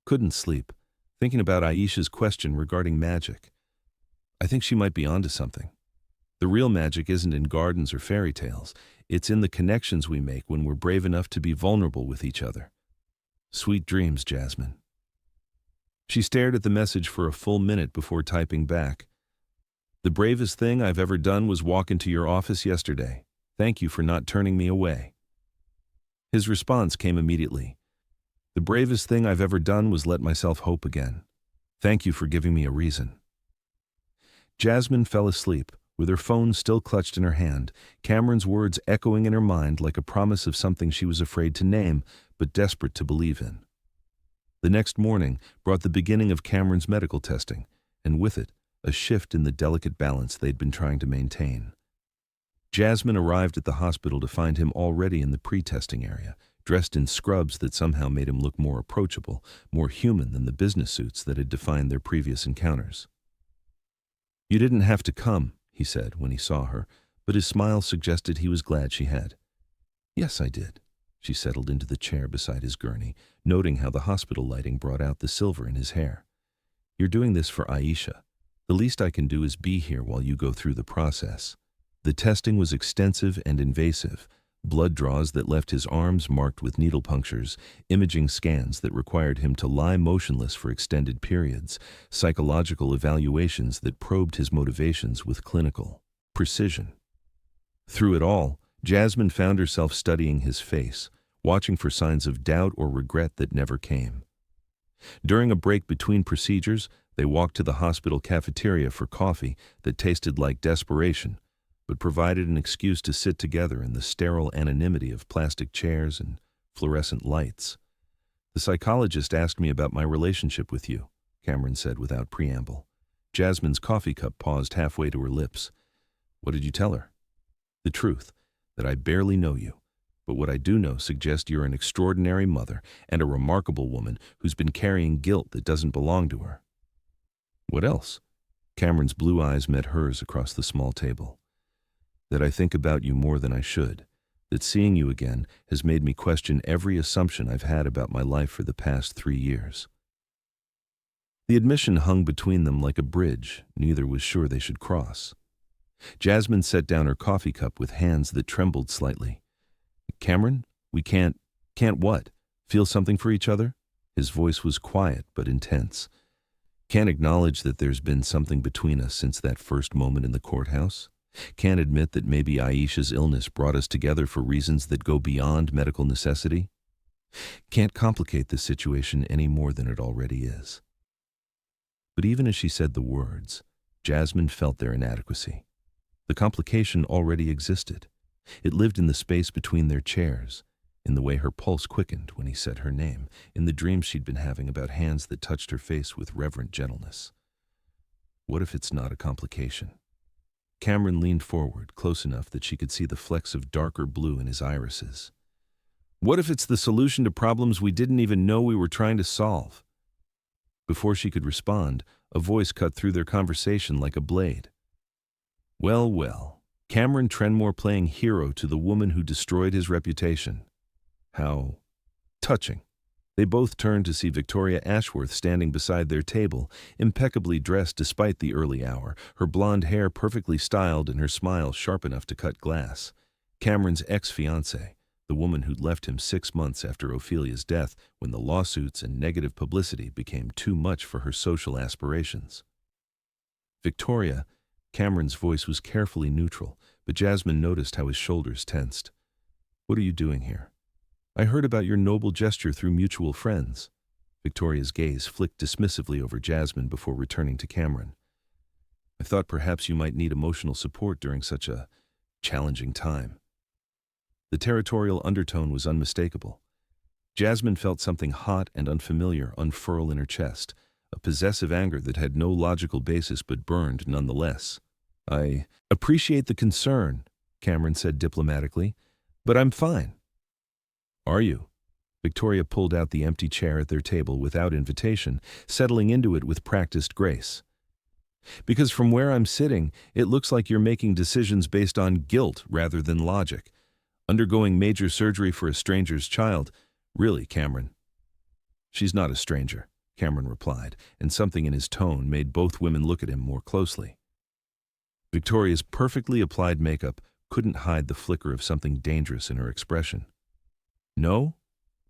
"Couldn't sleep, thinking about Aisha's question regarding magic. I think she might be onto something." The real magic isn't in gardens or fairy tales. It's in the connections we make when we're brave enough to be vulnerable with each other. Sweet dreams, Jasmine. She stared at the message for a full minute before typing back. The bravest thing I've ever done was walk into your office yesterday. Thank you for not turning me away. His response came immediately. The bravest thing I've ever done was let myself hope again. Thank you for giving me a reason. Jasmine fell asleep, with her phone still clutched in her hand, Cameron's words echoing in her mind like a promise of something she was afraid to name, but desperate to believe in. The next morning brought the beginning of Cameron's medical testing, and with it, a shift in the delicate balance they'd been trying to maintain. Jasmine arrived at the hospital to find him already in the pre-testing area, dressed in scrubs that somehow made him look more approachable, more human than the business suits that had defined their previous encounters. You didn't have to come, he said when he saw her, but his smile suggested he was glad she had. Yes, I did. She settled into the chair beside his gurney, noting how the hospital lighting brought out the silver in his hair. You're doing this for Aisha. The least I can do is be here while you go through the process. The testing was extensive and invasive. Blood draws that left his arms marked with needle punctures, imaging scans that required him to lie motionless for extended periods, psychological evaluations that probed his motivations with clinical precision. Through it all, Jasmine found herself studying his face, watching for signs of doubt or regret that never came. During a break between procedures, they walked to the hospital cafeteria for coffee that tasted like desperation, but provided an excuse to sit together in the sterile anonymity of plastic chairs and fluorescent lights. The psychologist asked me about my relationship with you, Cameron said without preamble. Jasmine's coffee cup paused halfway to her lips. What did you tell her? The truth, that I barely know you, but what I do know suggests you're an extraordinary mother and a remarkable woman who's been carrying guilt that doesn't belong to her. What else? Cameron's blue eyes met hers across the small table. That I think about you more than I should, that seeing you again has made me question every assumption I've had about my life for the past 3 years. The admission hung between them like a bridge neither was sure they should cross. Jasmine set down her coffee cup with hands that trembled slightly. Cameron, we can't what? Feel something for each other? His voice was quiet but intense. Can't acknowledge that there's been something between us since that first moment in the courthouse? Can't admit that maybe Aisha's illness brought us together for reasons that go beyond medical necessity? Can't complicate the situation any more than it already is. But even as she said the words, Jasmine felt their inadequacy. The complication already existed. It lived in the space between their chairs, in the way her pulse quickened when he said her name, in the dreams she'd been having about hands that touched her face with reverent gentleness. What if it's not a complication? Cameron leaned forward, close enough that she could see the flecks of darker blue in his irises. What if it's the solution to problems we didn't even know we were trying to solve? Before she could respond, a voice cut through their conversation like a blade. Well, well, Cameron Trenmore playing hero to the woman who destroyed his reputation. How touching. They both turned to see Victoria Ashworth standing beside their table, impeccably dressed despite the early hour, her blonde hair perfectly styled and her smile sharp enough to cut glass. Cameron's ex-fiancée, the woman who'd left him 6 months after Ophelia's death when the lawsuits and negative publicity became too much for her social aspirations. Victoria, Cameron's voice was carefully neutral, but Jasmine noticed how his shoulders tensed. What are you doing here? I heard about your noble gesture through mutual friends. Victoria's gaze flicked dismissively over Jasmine before returning to Cameron. I thought perhaps you might need emotional support during such a challenging time. The territorial undertone was unmistakable. Jasmine felt something hot and unfamiliar unfurl in her chest, a possessive anger that had no logical basis but burned nonetheless. I appreciate the concern, Cameron said diplomatically, but I'm fine. Are you? Victoria pulled out the empty chair at their table without invitation, settling into it with practiced grace. Because from where I'm sitting, it looks like you're making decisions based on guilt rather than logic. Undergoing major surgery for a stranger's child. Really, Cameron? She's not a stranger, Cameron replied, and something in his tone made both women look at him more closely. Victoria's perfectly applied makeup couldn't hide the flicker of something dangerous in her expression. No?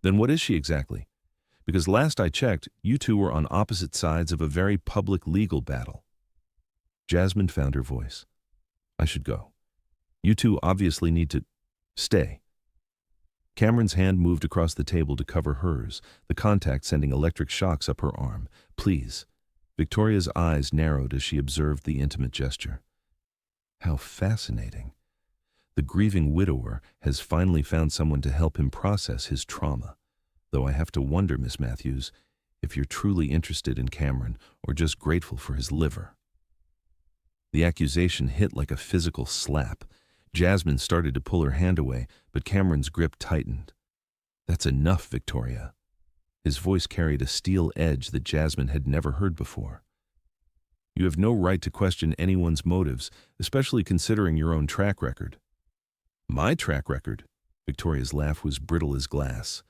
Then what is she exactly? Because last I checked, you two were on opposite sides of a very public legal battle. Jasmine found her voice. I should go. You two obviously need to stay. Cameron's hand moved across the table to cover hers, the contact sending electric shocks up her arm. Please. Victoria's eyes narrowed as she observed the intimate gesture. How fascinating. The grieving widower has finally found someone to help him process his trauma. Though I have to wonder, Miss Matthews, if you're truly interested in Cameron or just grateful for his liver. The accusation hit like a physical slap. Jasmine started to pull her hand away, but Cameron's grip tightened. That's enough, Victoria. His voice carried a steel edge that Jasmine had never heard before. You have no right to question anyone's motives, especially considering your own track record. My track record? Victoria's laugh was brittle as glass.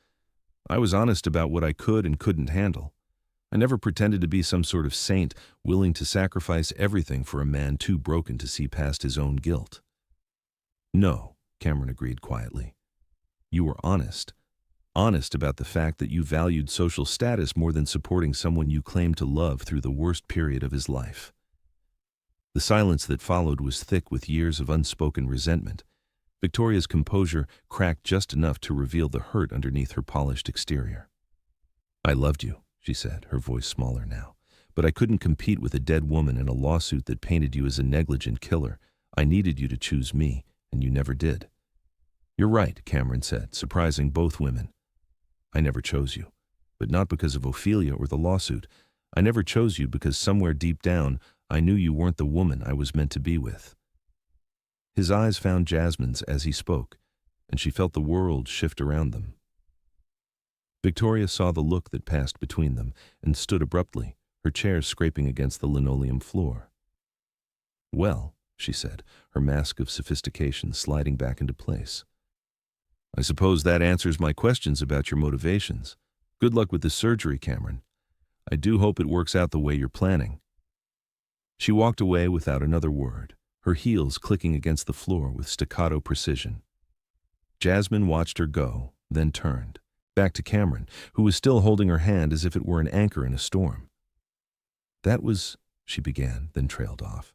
I was honest about what I could and couldn't handle. I never pretended to be some sort of saint willing to sacrifice everything for a man too broken to see past his own guilt. No, Cameron agreed quietly. You were honest. Honest about the fact that you valued social status more than supporting someone you claimed to love through the worst period of his life. The silence that followed was thick with years of unspoken resentment. Victoria's composure cracked just enough to reveal the hurt underneath her polished exterior. I loved you, she said, her voice smaller now, but I couldn't compete with a dead woman in a lawsuit that painted you as a negligent killer. I needed you to choose me, and you never did. You're right, Cameron said, surprising both women. I never chose you, but not because of Ophelia or the lawsuit. I never chose you because somewhere deep down, I knew you weren't the woman I was meant to be with. His eyes found Jasmine's as he spoke, and she felt the world shift around them. Victoria saw the look that passed between them and stood abruptly, her chair scraping against the linoleum floor. Well, she said, her mask of sophistication sliding back into place. I suppose that answers my questions about your motivations. Good luck with the surgery, Cameron. I do hope it works out the way you're planning. She walked away without another word, her heels clicking against the floor with staccato precision. Jasmine watched her go, then turned, back to Cameron, who was still holding her hand as if it were an anchor in a storm. That was, she began, then trailed off.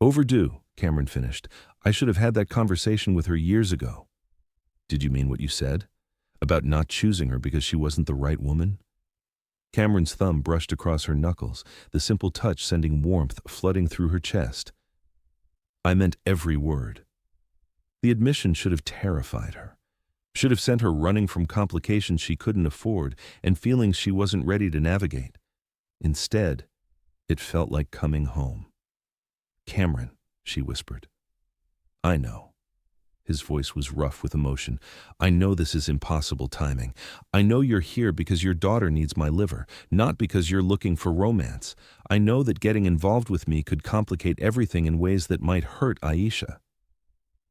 Overdue, Cameron finished. I should have had that conversation with her years ago. Did you mean what you said? About not choosing her because she wasn't the right woman? Cameron's thumb brushed across her knuckles, the simple touch sending warmth flooding through her chest. I meant every word. The admission should have terrified her, should have sent her running from complications she couldn't afford and feelings she wasn't ready to navigate. Instead, it felt like coming home. Cameron, she whispered. I know. His voice was rough with emotion. I know this is impossible timing. I know you're here because your daughter needs my liver, not because you're looking for romance. I know that getting involved with me could complicate everything in ways that might hurt Aisha.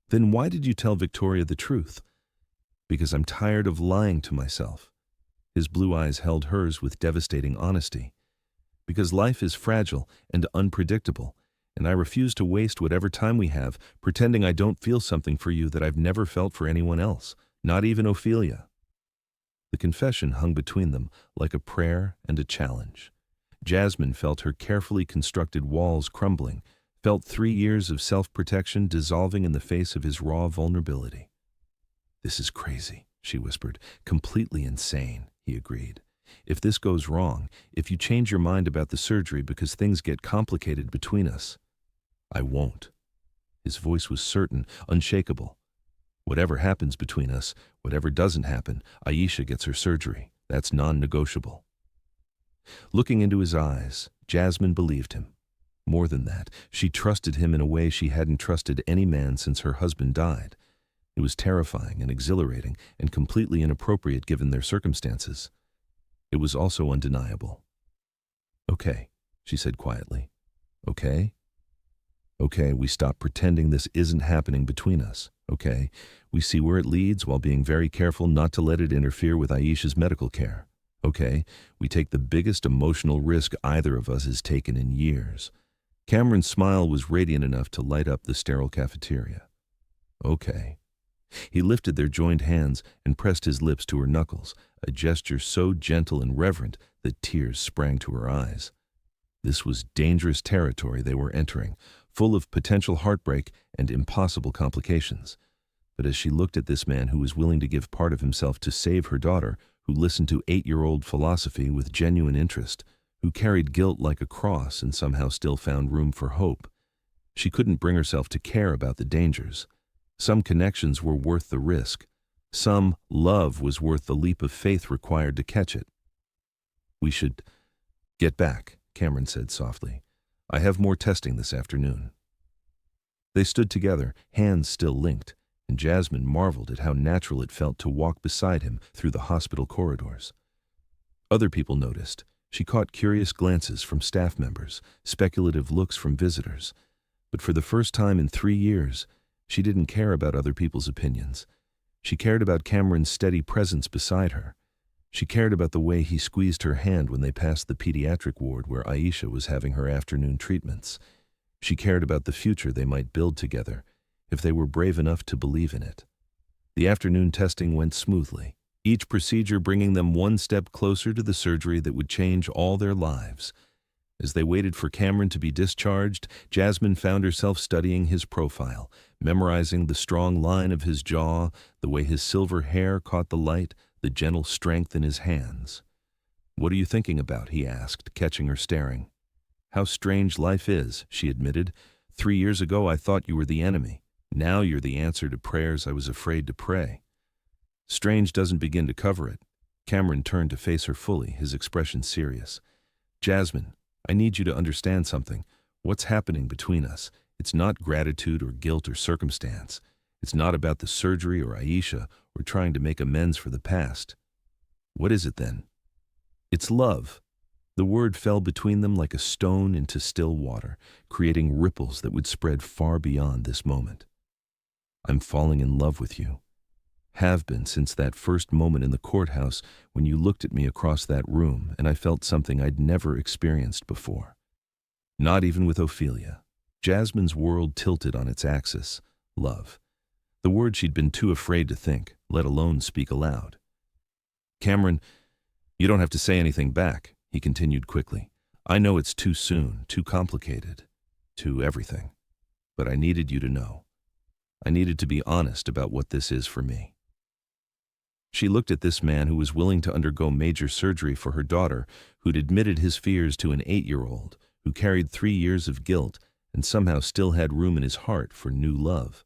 Then why did you tell Victoria the truth? Because I'm tired of lying to myself. His blue eyes held hers with devastating honesty. Because life is fragile and unpredictable, and I refuse to waste whatever time we have pretending I don't feel something for you that I've never felt for anyone else, not even Ophelia. The confession hung between them like a prayer and a challenge. Jasmine felt her carefully constructed walls crumbling, felt 3 years of self-protection dissolving in the face of his raw vulnerability. This is crazy, she whispered. Completely insane, he agreed. If this goes wrong, if you change your mind about the surgery because things get complicated between us, I won't. His voice was certain, unshakable. Whatever happens between us, whatever doesn't happen, Aisha gets her surgery. That's non-negotiable. Looking into his eyes, Jasmine believed him. More than that, she trusted him in a way she hadn't trusted any man since her husband died. It was terrifying and exhilarating and completely inappropriate given their circumstances. It was also undeniable. Okay, she said quietly. Okay? Okay, we stop pretending this isn't happening between us. Okay, we see where it leads while being very careful not to let it interfere with Aisha's medical care. Okay, we take the biggest emotional risk either of us has taken in years. Cameron's smile was radiant enough to light up the sterile cafeteria. Okay. He lifted their joined hands and pressed his lips to her knuckles, a gesture so gentle and reverent that tears sprang to her eyes. This was dangerous territory they were entering, full of potential heartbreak and impossible complications. But as she looked at this man who was willing to give part of himself to save her daughter, who listened to 8-year-old philosophy with genuine interest, who carried guilt like a cross and somehow still found room for hope, she couldn't bring herself to care about the dangers. Some connections were worth the risk. Some love was worth the leap of faith required to catch it. "We should get back," Cameron said softly. "I have more testing this afternoon." They stood together, hands still linked, and Jasmine marveled at how natural it felt to walk beside him through the hospital corridors. Other people noticed. She caught curious glances from staff members, speculative looks from visitors. But for the first time in 3 years, she didn't care about other people's opinions. She cared about Cameron's steady presence beside her. She cared about the way he squeezed her hand when they passed the pediatric ward where Aisha was having her afternoon treatments. She cared about the future they might build together, if they were brave enough to believe in it. The afternoon testing went smoothly, each procedure bringing them one step closer to the surgery that would change all their lives. As they waited for Cameron to be discharged, Jasmine found herself studying his profile, memorizing the strong line of his jaw, the way his silver hair caught the light, the gentle strength in his hands. "What are you thinking about?" he asked, catching her staring. "How strange life is," she admitted. 3 years ago I thought you were the enemy. Now you're the answer to prayers I was afraid to pray." Strange doesn't begin to cover it. Cameron turned to face her fully, his expression serious. "Jasmine, I need you to understand something. What's happening between us? It's not gratitude or guilt or circumstance. It's not about the surgery or Aisha or trying to make amends for the past. What is it then? It's love." The word fell between them like a stone into still water, creating ripples that would spread far beyond this moment. "I'm falling in love with you. Have been since that first moment in the courthouse when you looked at me across that room and I felt something I'd never experienced before. Not even with Ophelia." Jasmine's world tilted on its axis. Love. The word she'd been too afraid to think, let alone speak aloud. "Cameron, you don't have to say anything back," he continued quickly. "I know it's too soon, too complicated, too everything. But I needed you to know. I needed to be honest about what this is for me." She looked at this man who was willing to undergo major surgery for her daughter, who'd admitted his fears to an 8-year-old, who carried 3 years of guilt and somehow still had room in his heart for new love.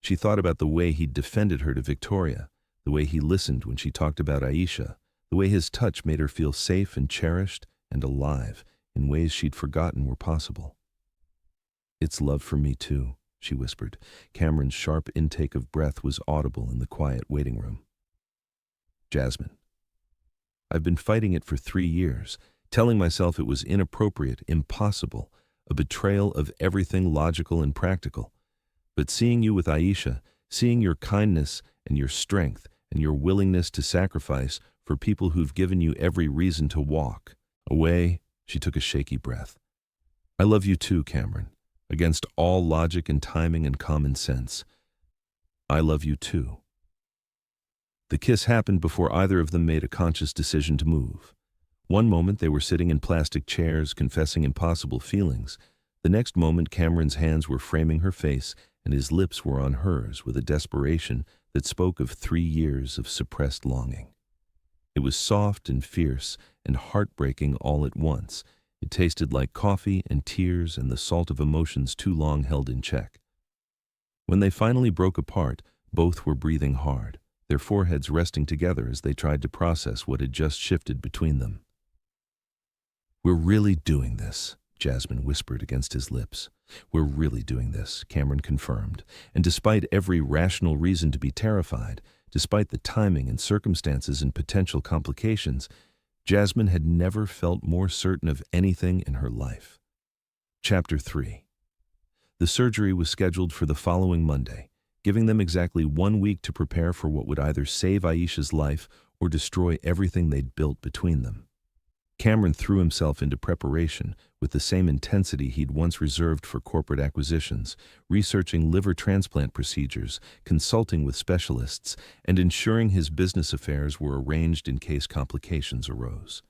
She thought about the way he'd defended her to Victoria, the way he listened when she talked about Aisha, the way his touch made her feel safe and cherished and alive in ways she'd forgotten were possible. "It's love for me too," she whispered. Cameron's sharp intake of breath was audible in the quiet waiting room. "Jasmine, I've been fighting it for 3 years, telling myself it was inappropriate, impossible, a betrayal of everything logical and practical. But seeing you with Aisha, seeing your kindness and your strength and your willingness to sacrifice for people who've given you every reason to walk away," she took a shaky breath. "I love you too, Cameron, against all logic and timing and common sense. I love you too." The kiss happened before either of them made a conscious decision to move. One moment they were sitting in plastic chairs, confessing impossible feelings. The next moment Cameron's hands were framing her face and his lips were on hers with a desperation that spoke of 3 years of suppressed longing. It was soft and fierce and heartbreaking all at once. It tasted like coffee and tears and the salt of emotions too long held in check. When they finally broke apart, both were breathing hard, their foreheads resting together as they tried to process what had just shifted between them. "We're really doing this," Jasmine whispered against his lips. "We're really doing this," Cameron confirmed, and despite every rational reason to be terrified, despite the timing and circumstances and potential complications, Jasmine had never felt more certain of anything in her life. Chapter 3. The surgery was scheduled for the following Monday, giving them exactly 1 week to prepare for what would either save Aisha's life or destroy everything they'd built between them. Cameron threw himself into preparation with the same intensity he'd once reserved for corporate acquisitions, researching liver transplant procedures, consulting with specialists, and ensuring his business affairs were arranged in case complications arose.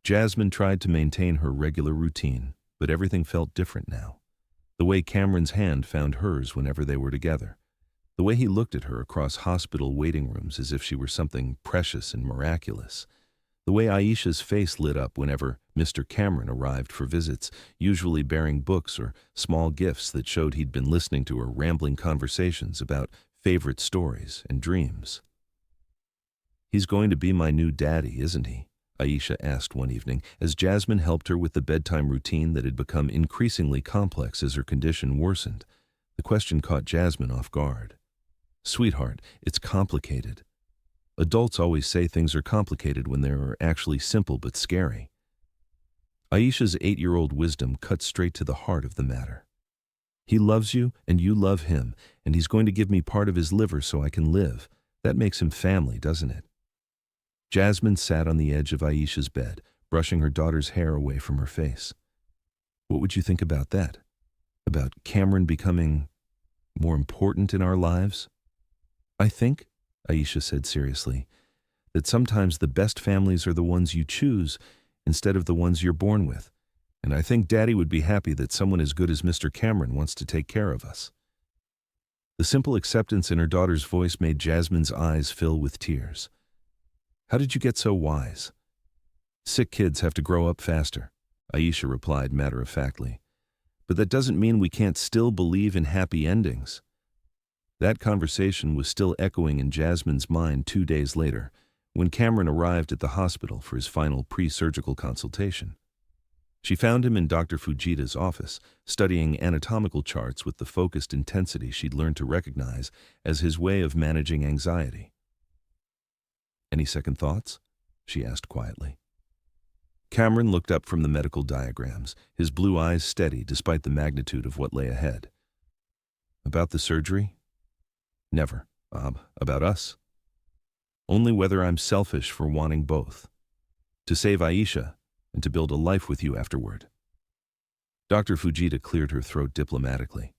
Jasmine tried to maintain her regular routine, but everything felt different now. The way Cameron's hand found hers whenever they were together. The way he looked at her across hospital waiting rooms as if she were something precious and miraculous. The way Aisha's face lit up whenever Mr. Cameron arrived for visits, usually bearing books or small gifts that showed he'd been listening to her rambling conversations about favorite stories and dreams. "He's going to be my new daddy, isn't he?" Aisha asked one evening, as Jasmine helped her with the bedtime routine that had become increasingly complex as her condition worsened. The question caught Jasmine off guard. "Sweetheart, it's complicated. Adults always say things are complicated when they're actually simple but scary." Aisha's 8-year-old wisdom cut straight to the heart of the matter. "He loves you and you love him, and he's going to give me part of his liver so I can live. That makes him family, doesn't it?" Jasmine sat on the edge of Aisha's bed, brushing her daughter's hair away from her face. "What would you think about that? About Cameron becoming more important in our lives?" "I think," Aisha said seriously, "that sometimes the best families are the ones you choose instead of the ones you're born with. And I think Daddy would be happy that someone as good as Mr. Cameron wants to take care of us." The simple acceptance in her daughter's voice made Jasmine's eyes fill with tears. "How did you get so wise?" "Sick kids have to grow up faster," Aisha replied matter-of-factly. "But that doesn't mean we can't still believe in happy endings." That conversation was still echoing in Jasmine's mind 2 days later, when Cameron arrived at the hospital for his final pre-surgical consultation. She found him in Dr. Fujita's office, studying anatomical charts with the focused intensity she'd learned to recognize as his way of managing anxiety. "Any second thoughts?" she asked quietly. Cameron looked up from the medical diagrams, his blue eyes steady despite the magnitude of what lay ahead. "About the surgery? Never. About us? Only whether I'm selfish for wanting both. To save Aisha and to build a life with you afterward." Dr. Fujita cleared her throat diplomatically.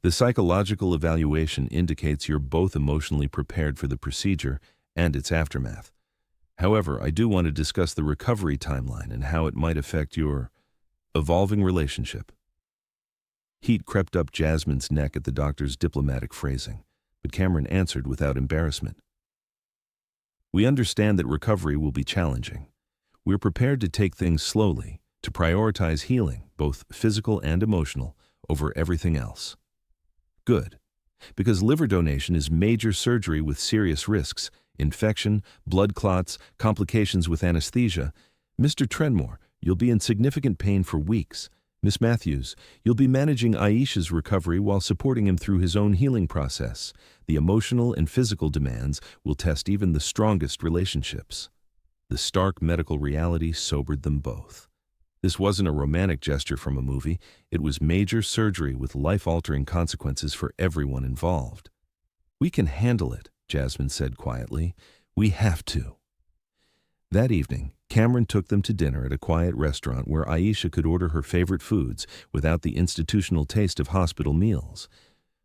"The psychological evaluation indicates you're both emotionally prepared for the procedure and its aftermath. However, I do want to discuss the recovery timeline and how it might affect your evolving relationship." Heat crept up Jasmine's neck at the doctor's diplomatic phrasing, but Cameron answered without embarrassment. "We understand that recovery will be challenging. We're prepared to take things slowly, to prioritize healing, both physical and emotional, over everything else." "Good. Because liver donation is major surgery with serious risks, infection, blood clots, complications with anesthesia. Mr. Trenmore, you'll be in significant pain for weeks. Miss Matthews, you'll be managing Aisha's recovery while supporting him through his own healing process. The emotional and physical demands will test even the strongest relationships." The stark medical reality sobered them both. This wasn't a romantic gesture from a movie. It was major surgery with life-altering consequences for everyone involved. "We can handle it," Jasmine said quietly. "We have to." That evening, Cameron took them to dinner at a quiet restaurant where Aisha could order her favorite foods without the institutional taste of hospital meals.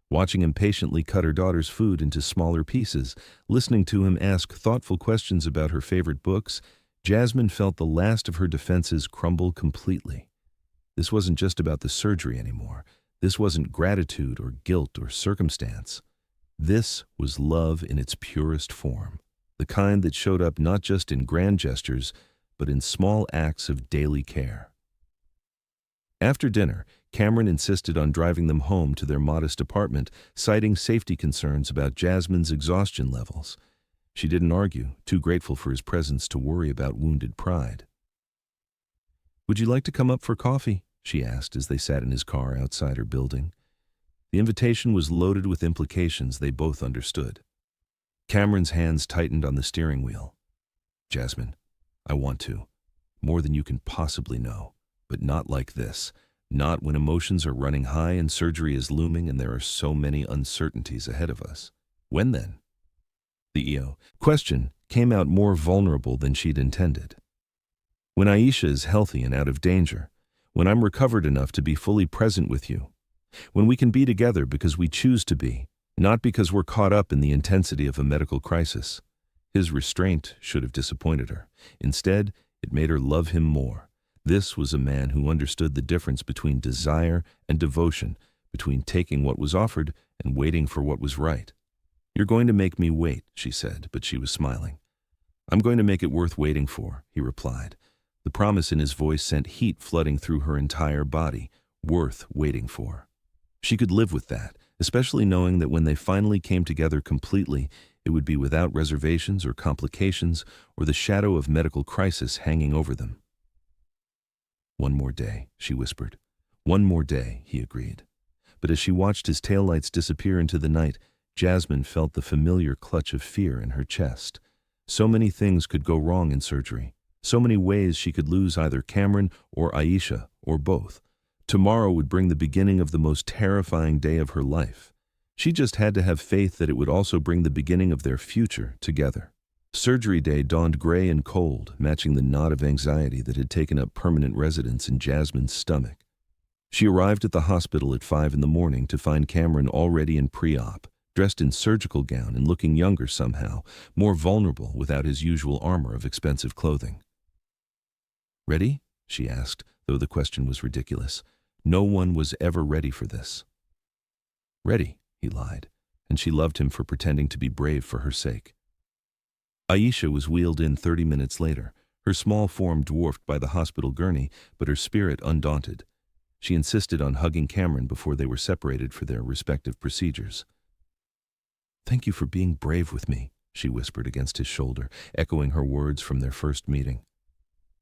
Watching him patiently cut her daughter's food into smaller pieces, listening to him ask thoughtful questions about her favorite books, Jasmine felt the last of her defenses crumble completely. This wasn't just about the surgery anymore. This wasn't gratitude or guilt or circumstance. This was love in its purest form, the kind that showed up not just in grand gestures, but in small acts of daily care. After dinner, Cameron insisted on driving them home to their modest apartment, citing safety concerns about Jasmine's exhaustion levels. She didn't argue, too grateful for his presence to worry about wounded pride. "Would you like to come up for coffee?" she asked as they sat in his car outside her building. The invitation was loaded with implications they both understood. Cameron's hands tightened on the steering wheel. "Jasmine, I want to. More than you can possibly know. But not like this. Not when emotions are running high and surgery is looming and there are so many uncertainties ahead of us." "When then?" The question came out more vulnerable than she'd intended. When Aisha is healthy and out of danger. When I'm recovered enough to be fully present with you. When we can be together because we choose to be, not because we're caught up in the intensity of a medical crisis. His restraint should have disappointed her. Instead, it made her love him more. This was a man who understood the difference between desire and devotion, between taking what was offered and waiting for what was right. "You're going to make me wait," she said, but she was smiling. "I'm going to make it worth waiting for," he replied. The promise in his voice sent heat flooding through her entire body. Worth waiting for. She could live with that, especially knowing that when they finally came together completely, it would be without reservations or complications or the shadow of medical crisis hanging over them. "One more day," she whispered. "One more day," he agreed. But as she watched his taillights disappear into the night, Jasmine felt the familiar clutch of fear in her chest. So many things could go wrong in surgery. So many ways she could lose either Cameron or Aisha, or both. Tomorrow would bring the beginning of the most terrifying day of her life. She just had to have faith that it would also bring the beginning of their future together. Surgery day dawned gray and cold, matching the knot of anxiety that had taken up permanent residence in Jasmine's stomach. She arrived at the hospital at 5 in the morning to find Cameron already in pre-op, dressed in surgical gown and looking younger somehow, more vulnerable without his usual armor of expensive clothing. "Ready?" she asked, though the question was ridiculous. No one was ever ready for this. "Ready," he lied, and she loved him for pretending to be brave for her sake. Aisha was wheeled in 30 minutes later, her small form dwarfed by the hospital gurney, but her spirit undaunted. She insisted on hugging Cameron before they were separated for their respective procedures. "Thank you for being brave with me," she whispered against his shoulder, echoing her words from their first meeting.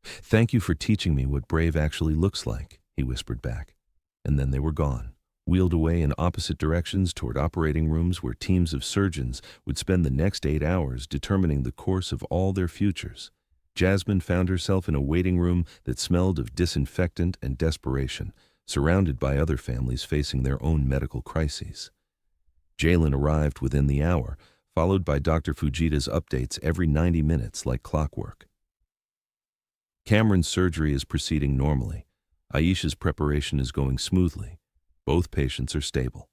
"Thank you for teaching me what brave actually looks like," he whispered back. And then they were gone, wheeled away in opposite directions toward operating rooms where teams of surgeons would spend the next 8 hours determining the course of all their futures. Jasmine found herself in a waiting room that smelled of disinfectant and desperation, surrounded by other families facing their own medical crises. Jalen arrived within the hour, followed by Dr. Fujita's updates every 90 minutes like clockwork. Cameron's surgery is proceeding normally. Aisha's preparation is going smoothly. Both patients are stable.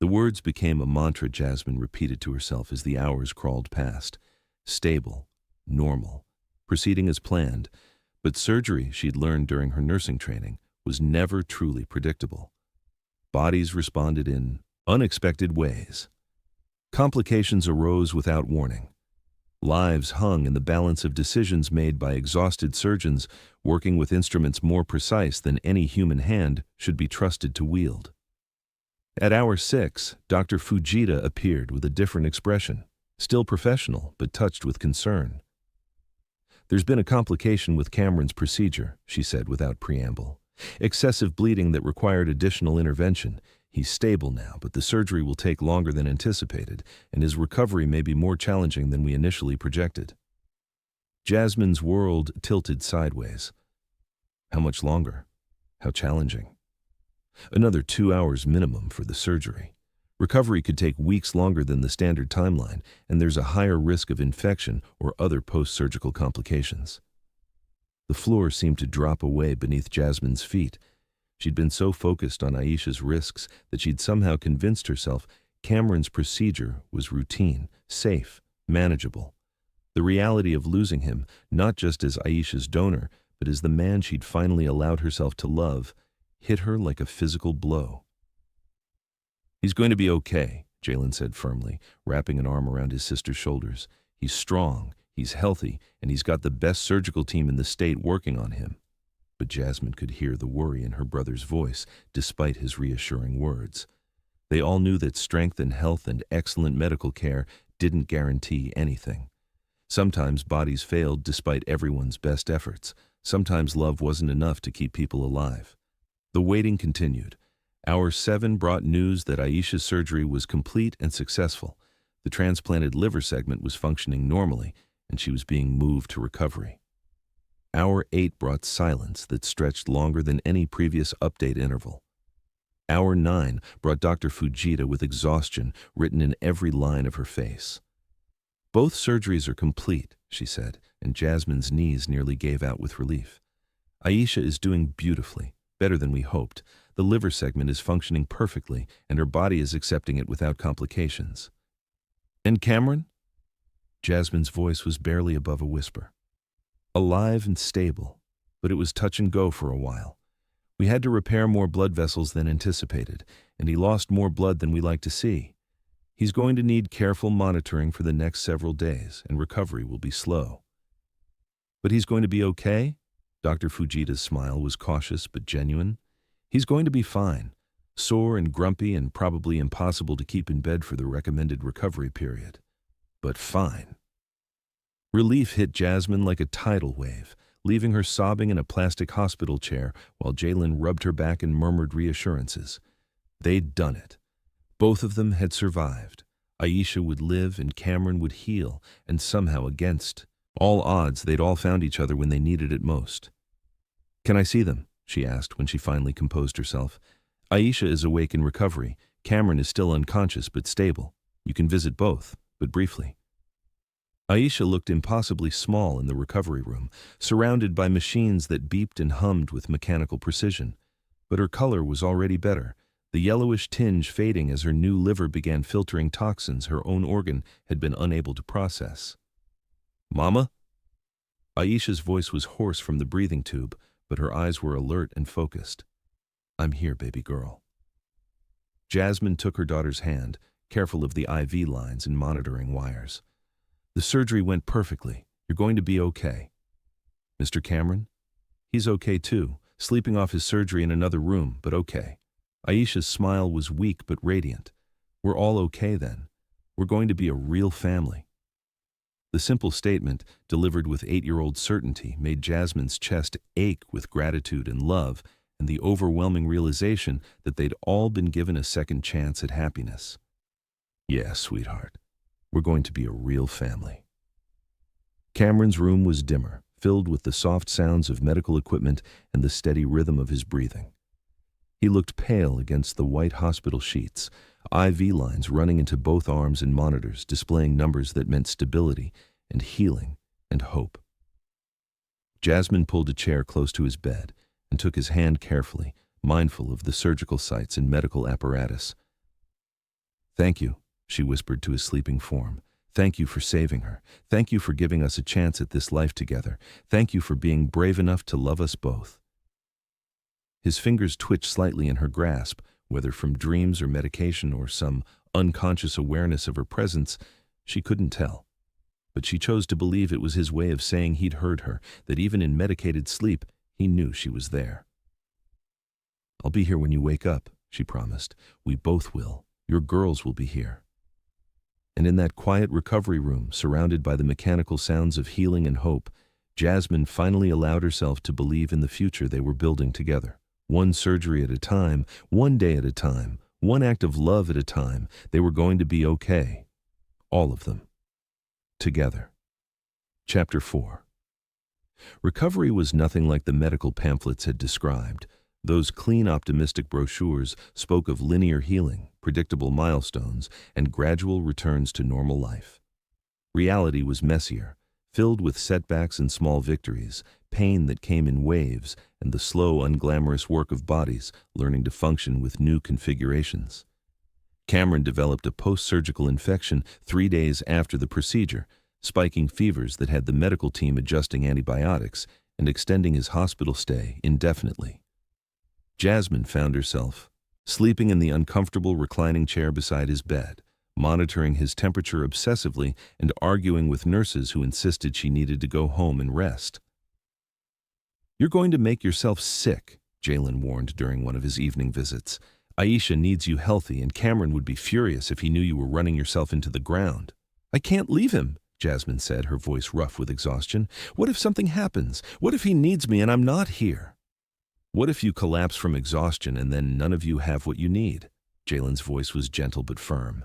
The words became a mantra Jasmine repeated to herself as the hours crawled past. Stable, normal, proceeding as planned, but surgery, she'd learned during her nursing training, was never truly predictable. Bodies responded in unexpected ways. Complications arose without warning. Lives hung in the balance of decisions made by exhausted surgeons working with instruments more precise than any human hand should be trusted to wield. At hour 6, Dr. Fujita appeared with a different expression, still professional but touched with concern. "There's been a complication with Cameron's procedure," she said without preamble. "Excessive bleeding that required additional intervention. He's stable now, but the surgery will take longer than anticipated, and his recovery may be more challenging than we initially projected." Jasmine's world tilted sideways. How much longer? How challenging? Another 2 hours minimum for the surgery. Recovery could take weeks longer than the standard timeline, and there's a higher risk of infection or other post-surgical complications. The floor seemed to drop away beneath Jasmine's feet. She'd been so focused on Aisha's risks that she'd somehow convinced herself Cameron's procedure was routine, safe, manageable. The reality of losing him, not just as Aisha's donor, but as the man she'd finally allowed herself to love, hit her like a physical blow. "He's going to be okay," Jalen said firmly, wrapping an arm around his sister's shoulders. "He's strong, he's healthy, and he's got the best surgical team in the state working on him." But Jasmine could hear the worry in her brother's voice, despite his reassuring words. They all knew that strength and health and excellent medical care didn't guarantee anything. Sometimes bodies failed despite everyone's best efforts. Sometimes love wasn't enough to keep people alive. The waiting continued. Hour 7 brought news that Aisha's surgery was complete and successful. The transplanted liver segment was functioning normally, and she was being moved to recovery. Hour 8 brought silence that stretched longer than any previous update interval. Hour 9 brought Dr. Fujita with exhaustion written in every line of her face. Both surgeries are complete, she said, and Jasmine's knees nearly gave out with relief. Aisha is doing beautifully, better than we hoped. The liver segment is functioning perfectly, and her body is accepting it without complications. And Cameron? Jasmine's voice was barely above a whisper. Alive and stable, but it was touch and go for a while. We had to repair more blood vessels than anticipated, and he lost more blood than we like to see. He's going to need careful monitoring for the next several days, and recovery will be slow. But he's going to be okay? Dr. Fujita's smile was cautious but genuine. He's going to be fine, sore and grumpy and probably impossible to keep in bed for the recommended recovery period. But fine. Relief hit Jasmine like a tidal wave, leaving her sobbing in a plastic hospital chair while Jalen rubbed her back and murmured reassurances. They'd done it. Both of them had survived. Aisha would live and Cameron would heal, and somehow against all odds they'd all found each other when they needed it most. Can I see them? She asked when she finally composed herself. Aisha is awake in recovery. Cameron is still unconscious but stable. You can visit both, but briefly. Aisha looked impossibly small in the recovery room, surrounded by machines that beeped and hummed with mechanical precision. But her color was already better, the yellowish tinge fading as her new liver began filtering toxins her own organ had been unable to process. Mama? Aisha's voice was hoarse from the breathing tube, but her eyes were alert and focused. I'm here, baby girl. Jasmine took her daughter's hand, careful of the IV lines and monitoring wires. The surgery went perfectly. You're going to be okay. Mr. Cameron? He's okay too, sleeping off his surgery in another room, but okay. Aisha's smile was weak but radiant. We're all okay then. We're going to be a real family. The simple statement, delivered with 8-year-old certainty, made Jasmine's chest ache with gratitude and love and the overwhelming realization that they'd all been given a second chance at happiness. Yeah, sweetheart. We're going to be a real family. Cameron's room was dimmer, filled with the soft sounds of medical equipment and the steady rhythm of his breathing. He looked pale against the white hospital sheets, IV lines running into both arms and monitors displaying numbers that meant stability and healing and hope. Jasmine pulled a chair close to his bed and took his hand carefully, mindful of the surgical sites and medical apparatus. Thank you, she whispered to his sleeping form. Thank you for saving her. Thank you for giving us a chance at this life together. Thank you for being brave enough to love us both. His fingers twitched slightly in her grasp, whether from dreams or medication or some unconscious awareness of her presence, she couldn't tell. But she chose to believe it was his way of saying he'd heard her, that even in medicated sleep, he knew she was there. I'll be here when you wake up, she promised. We both will. Your girls will be here. And in that quiet recovery room, surrounded by the mechanical sounds of healing and hope, Jasmine finally allowed herself to believe in the future they were building together. One surgery at a time, one day at a time, one act of love at a time, they were going to be okay. All of them. Together. Chapter 4. Recovery was nothing like the medical pamphlets had described. Those clean, optimistic brochures spoke of linear healing, predictable milestones, and gradual returns to normal life. Reality was messier, filled with setbacks and small victories, pain that came in waves, and the slow, unglamorous work of bodies learning to function with new configurations. Cameron developed a post-surgical infection 3 days after the procedure, spiking fevers that had the medical team adjusting antibiotics and extending his hospital stay indefinitely. Jasmine found herself sleeping in the uncomfortable reclining chair beside his bed, monitoring his temperature obsessively and arguing with nurses who insisted she needed to go home and rest. You're going to make yourself sick, Jalen warned during one of his evening visits. Aisha needs you healthy, and Cameron would be furious if he knew you were running yourself into the ground. I can't leave him, Jasmine said, her voice rough with exhaustion. What if something happens? What if he needs me and I'm not here? What if you collapse from exhaustion and then none of you have what you need? Jalen's voice was gentle but firm.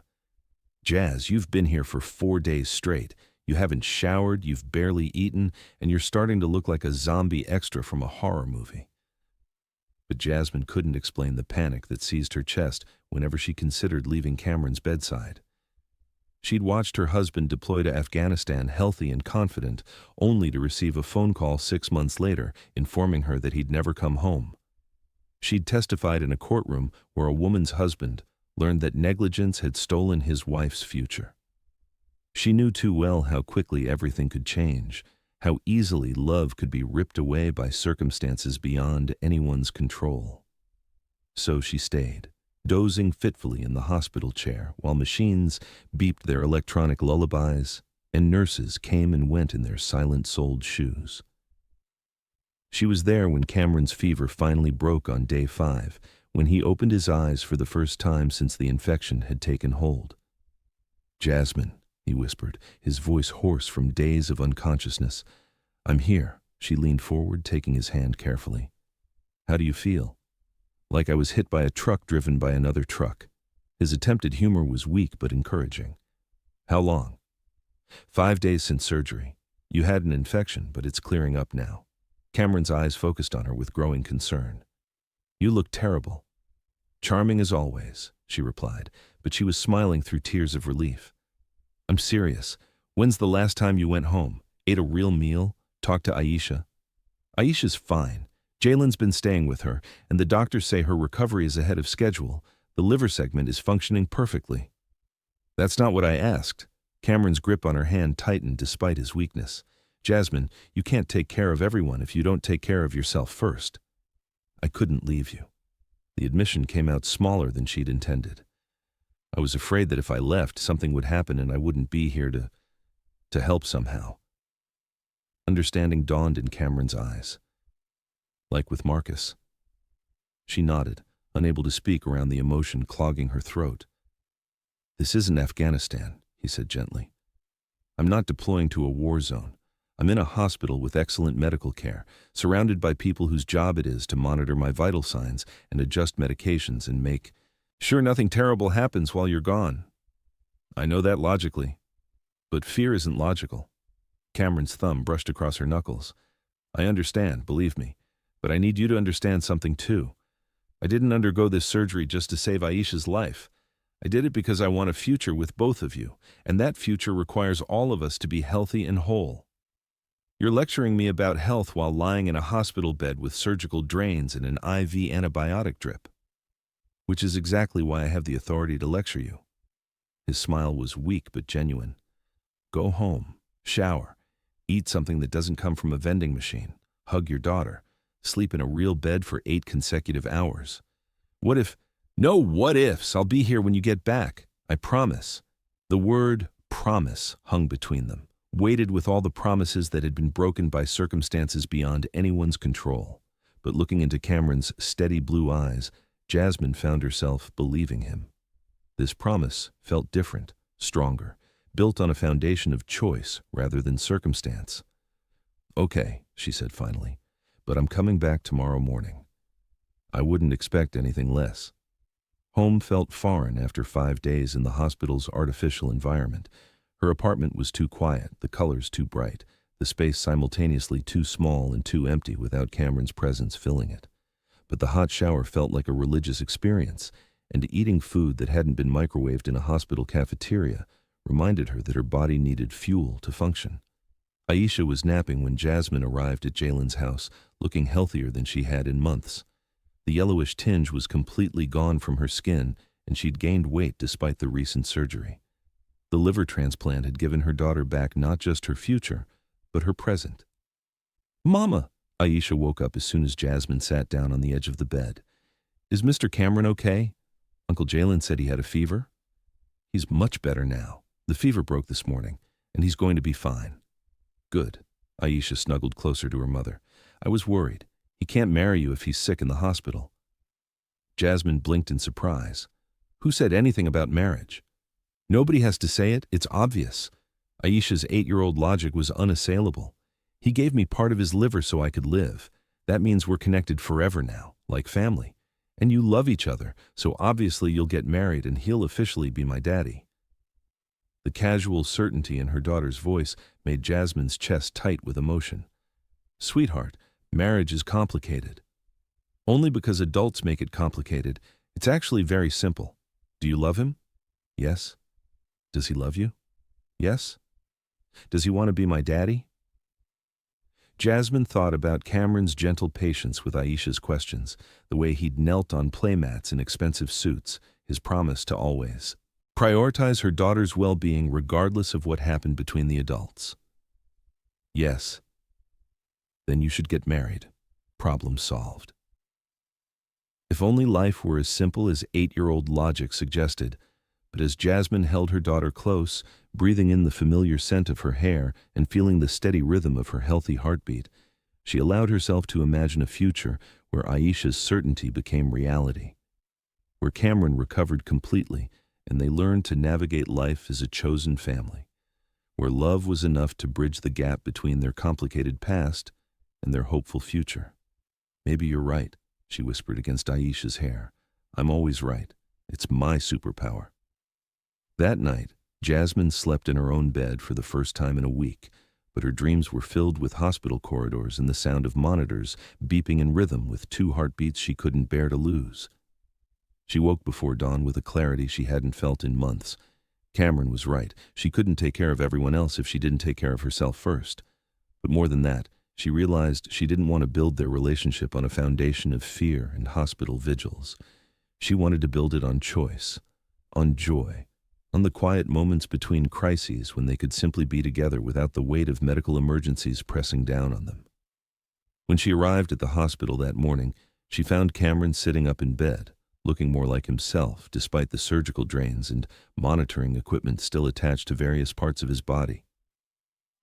Jazz, you've been here for 4 days straight. You haven't showered, you've barely eaten, and you're starting to look like a zombie extra from a horror movie. But Jasmine couldn't explain the panic that seized her chest whenever she considered leaving Cameron's bedside. She'd watched her husband deploy to Afghanistan healthy and confident, only to receive a phone call 6 months later informing her that he'd never come home. She'd testified in a courtroom where a woman's husband learned that negligence had stolen his wife's future. She knew too well how quickly everything could change, how easily love could be ripped away by circumstances beyond anyone's control. So she stayed, dozing fitfully in the hospital chair while machines beeped their electronic lullabies and nurses came and went in their silent-soled shoes. She was there when Cameron's fever finally broke on day 5, when he opened his eyes for the first time since the infection had taken hold. "Jasmine," he whispered, his voice hoarse from days of unconsciousness. "I'm here." She leaned forward, taking his hand carefully. "How do you feel?" "Like I was hit by a truck driven by another truck." His attempted humor was weak but encouraging. "How long?" "5 days since surgery. You had an infection, but it's clearing up now." Cameron's eyes focused on her with growing concern. "You look terrible." "Charming as always," she replied, but she was smiling through tears of relief. "I'm serious. When's the last time you went home? Ate a real meal? Talked to Aisha?" "Aisha's fine. Jalen's been staying with her, and the doctors say her recovery is ahead of schedule. The liver segment is functioning perfectly." "That's not what I asked." Cameron's grip on her hand tightened despite his weakness. "Jasmine, you can't take care of everyone if you don't take care of yourself first." "I couldn't leave you." The admission came out smaller than she'd intended. "I was afraid that if I left, something would happen and I wouldn't be here to help somehow." Understanding dawned in Cameron's eyes. "Like with Marcus?" She nodded, unable to speak around the emotion clogging her throat. "This isn't Afghanistan," he said gently. "I'm not deploying to a war zone. I'm in a hospital with excellent medical care, surrounded by people whose job it is to monitor my vital signs and adjust medications and make sure nothing terrible happens while you're gone." "I know that logically. But fear isn't logical." Cameron's thumb brushed across her knuckles. "I understand, believe me. But I need you to understand something too. I didn't undergo this surgery just to save Aisha's life. I did it because I want a future with both of you, and that future requires all of us to be healthy and whole. You're lecturing me about health while lying in a hospital bed with surgical drains and an IV antibiotic drip. Which is exactly why I have the authority to lecture you." His smile was weak but genuine. "Go home, shower, eat something that doesn't come from a vending machine, hug your daughter, sleep in a real bed for 8 consecutive hours. What if— No what ifs, I'll be here when you get back, I promise." The word promise hung between them, weighted with all the promises that had been broken by circumstances beyond anyone's control. But looking into Cameron's steady blue eyes, Jasmine found herself believing him. This promise felt different, stronger, built on a foundation of choice rather than circumstance. "Okay," she said finally, "but I'm coming back tomorrow morning." "I wouldn't expect anything less." Home felt foreign after 5 days in the hospital's artificial environment. Her apartment was too quiet, the colors too bright, the space simultaneously too small and too empty without Cameron's presence filling it. But the hot shower felt like a religious experience, and eating food that hadn't been microwaved in a hospital cafeteria reminded her that her body needed fuel to function. Aisha was napping when Jasmine arrived at Jalen's house, looking healthier than she had in months. The yellowish tinge was completely gone from her skin, and she'd gained weight despite the recent surgery. The liver transplant had given her daughter back not just her future, but her present. "Mama!" Aisha woke up as soon as Jasmine sat down on the edge of the bed. "Is Mr. Cameron okay? Uncle Jalen said he had a fever." "He's much better now. The fever broke this morning, and he's going to be fine." "Good." Aisha snuggled closer to her mother. "I was worried. He can't marry you if he's sick in the hospital." Jasmine blinked in surprise. "Who said anything about marriage?" "Nobody has to say it, it's obvious." Aisha's 8-year-old logic was unassailable. "He gave me part of his liver so I could live. That means we're connected forever now, like family. And you love each other, so obviously you'll get married and he'll officially be my daddy." The casual certainty in her daughter's voice made Jasmine's chest tight with emotion. "Sweetheart, marriage is complicated." "Only because adults make it complicated. It's actually very simple. Do you love him?" "Yes." Does he love you? Yes? Does he want to be my daddy? Jasmine thought about Cameron's gentle patience with Aisha's questions, the way he'd knelt on playmats in expensive suits, his promise to always prioritize her daughter's well-being regardless of what happened between the adults. Yes. Then you should get married. Problem solved. If only life were as simple as 8-year-old logic suggested, but as Jasmine held her daughter close, breathing in the familiar scent of her hair and feeling the steady rhythm of her healthy heartbeat, she allowed herself to imagine a future where Aisha's certainty became reality, where Cameron recovered completely and they learned to navigate life as a chosen family, where love was enough to bridge the gap between their complicated past and their hopeful future. Maybe you're right, she whispered against Aisha's hair. I'm always right. It's my superpower. That night, Jasmine slept in her own bed for the first time in a week, but her dreams were filled with hospital corridors and the sound of monitors beeping in rhythm with 2 heartbeats she couldn't bear to lose. She woke before dawn with a clarity she hadn't felt in months. Cameron was right. She couldn't take care of everyone else if she didn't take care of herself first. But more than that, she realized she didn't want to build their relationship on a foundation of fear and hospital vigils. She wanted to build it on choice, on joy, on the quiet moments between crises when they could simply be together without the weight of medical emergencies pressing down on them. When she arrived at the hospital that morning, she found Cameron sitting up in bed, looking more like himself despite the surgical drains and monitoring equipment still attached to various parts of his body.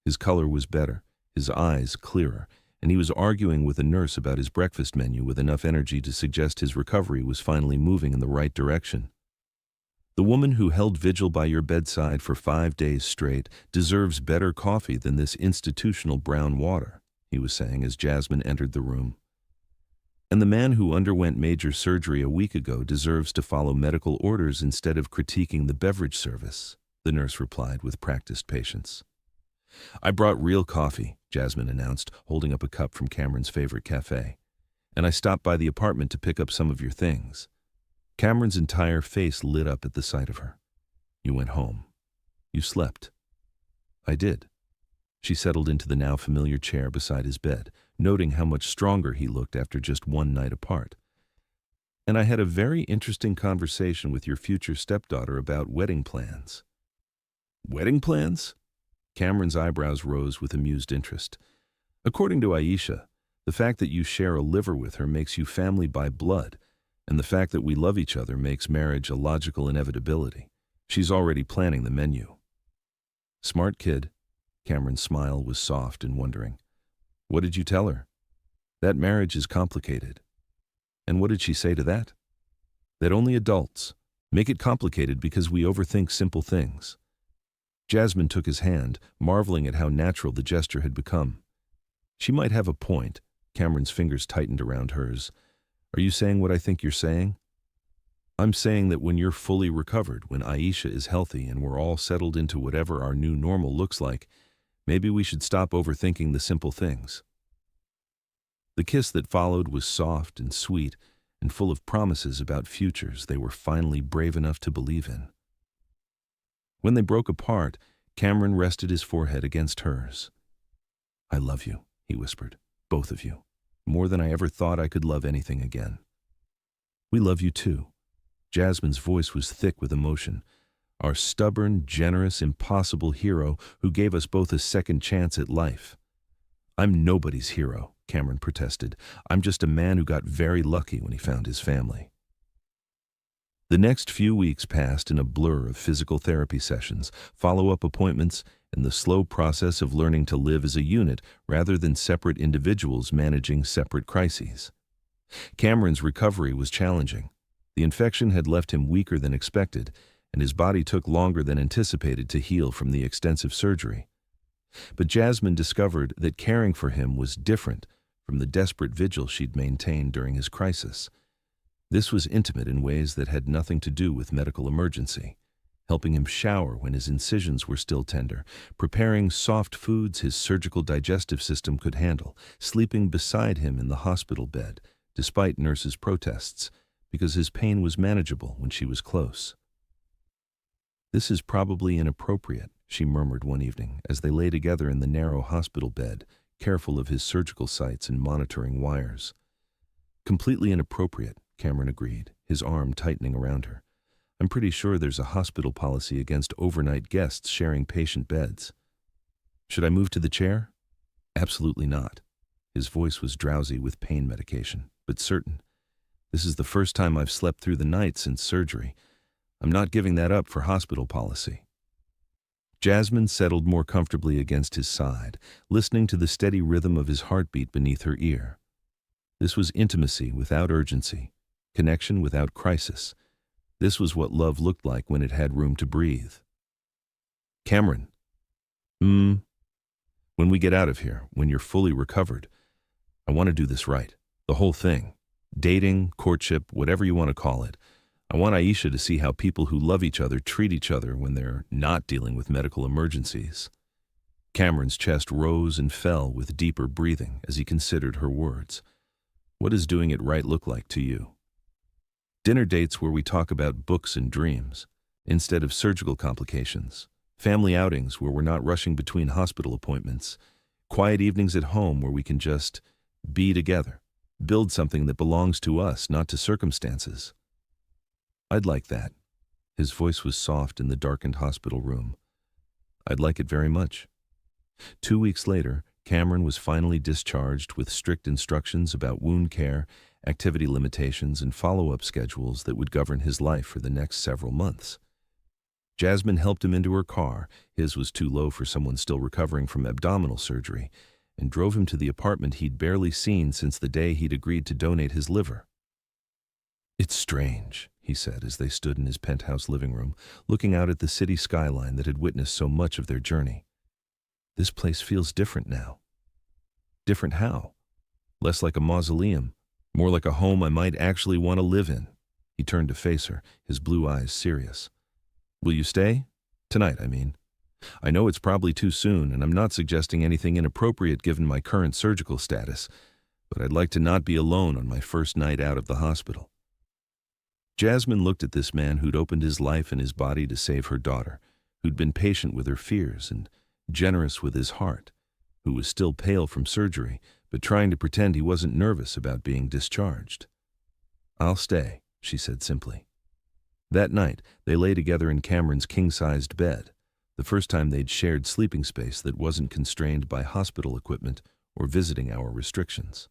His color was better, his eyes clearer, and he was arguing with a nurse about his breakfast menu with enough energy to suggest his recovery was finally moving in the right direction. The woman who held vigil by your bedside for 5 days straight deserves better coffee than this institutional brown water, he was saying as Jasmine entered the room. And the man who underwent major surgery a week ago deserves to follow medical orders instead of critiquing the beverage service, the nurse replied with practiced patience. I brought real coffee, Jasmine announced, holding up a cup from Cameron's favorite cafe. And I stopped by the apartment to pick up some of your things. Cameron's entire face lit up at the sight of her. You went home. You slept. I did. She settled into the now familiar chair beside his bed, noting how much stronger he looked after just one night apart. And I had a very interesting conversation with your future stepdaughter about wedding plans. Wedding plans? Cameron's eyebrows rose with amused interest. According to Aisha, the fact that you share a liver with her makes you family by blood, and the fact that we love each other makes marriage a logical inevitability. She's already planning the menu. Smart kid. Cameron's smile was soft and wondering. What did you tell her? That marriage is complicated. And what did she say to that? That only adults make it complicated because we overthink simple things. Jasmine took his hand, marveling at how natural the gesture had become. She might have a point. Cameron's fingers tightened around hers. Are you saying what I think you're saying? I'm saying that when you're fully recovered, when Aisha is healthy and we're all settled into whatever our new normal looks like, maybe we should stop overthinking the simple things. The kiss that followed was soft and sweet and full of promises about futures they were finally brave enough to believe in. When they broke apart, Cameron rested his forehead against hers. I love you, he whispered, both of you, more than I ever thought I could love anything again. We love you too. Jasmine's voice was thick with emotion. Our stubborn, generous, impossible hero who gave us both a second chance at life. I'm nobody's hero, Cameron protested. I'm just a man who got very lucky when he found his family. The next few weeks passed in a blur of physical therapy sessions, follow-up appointments, and the slow process of learning to live as a unit rather than separate individuals managing separate crises. Cameron's recovery was challenging. The infection had left him weaker than expected, and his body took longer than anticipated to heal from the extensive surgery. But Jasmine discovered that caring for him was different from the desperate vigil she'd maintained during his crisis. This was intimate in ways that had nothing to do with medical emergency, helping him shower when his incisions were still tender, preparing soft foods his surgical digestive system could handle, sleeping beside him in the hospital bed, despite nurses' protests, because his pain was manageable when she was close. "This is probably inappropriate," she murmured one evening as they lay together in the narrow hospital bed, careful of his surgical sites and monitoring wires. "Completely inappropriate," Cameron agreed, his arm tightening around her. "I'm pretty sure there's a hospital policy against overnight guests sharing patient beds." "Should I move to the chair?" "Absolutely not." His voice was drowsy with pain medication, but certain. "This is the first time I've slept through the night since surgery. I'm not giving that up for hospital policy." Jasmine settled more comfortably against his side, listening to the steady rhythm of his heartbeat beneath her ear. This was intimacy without urgency, connection without crisis. This was what love looked like when it had room to breathe. "Cameron, when we get out of here, when you're fully recovered, I want to do this right. The whole thing. Dating, courtship, whatever you want to call it. I want Aisha to see how people who love each other treat each other when they're not dealing with medical emergencies." Cameron's chest rose and fell with deeper breathing as he considered her words. "What does doing it right look like to you?" "Dinner dates where we talk about books and dreams, instead of surgical complications. Family outings where we're not rushing between hospital appointments. Quiet evenings at home where we can just be together. Build something that belongs to us, not to circumstances." "I'd like that." His voice was soft in the darkened hospital room. "I'd like it very much." 2 weeks later, Cameron was finally discharged with strict instructions about wound care, activity limitations, and follow-up schedules that would govern his life for the next several months. Jasmine helped him into her car, his was too low for someone still recovering from abdominal surgery, and drove him to the apartment he'd barely seen since the day he'd agreed to donate his liver. "It's strange," he said as they stood in his penthouse living room, looking out at the city skyline that had witnessed so much of their journey. "This place feels different now." "Different how?" "Less like a mausoleum, more like a home I might actually want to live in." He turned to face her, his blue eyes serious. "Will you stay? Tonight, I mean. I know it's probably too soon, and I'm not suggesting anything inappropriate given my current surgical status, but I'd like to not be alone on my first night out of the hospital." Jasmine looked at this man who'd opened his life and his body to save her daughter, who'd been patient with her fears and generous with his heart, who was still pale from surgery, but trying to pretend he wasn't nervous about being discharged. "I'll stay," she said simply. That night, they lay together in Cameron's king-sized bed, the first time they'd shared sleeping space that wasn't constrained by hospital equipment or visiting hour restrictions.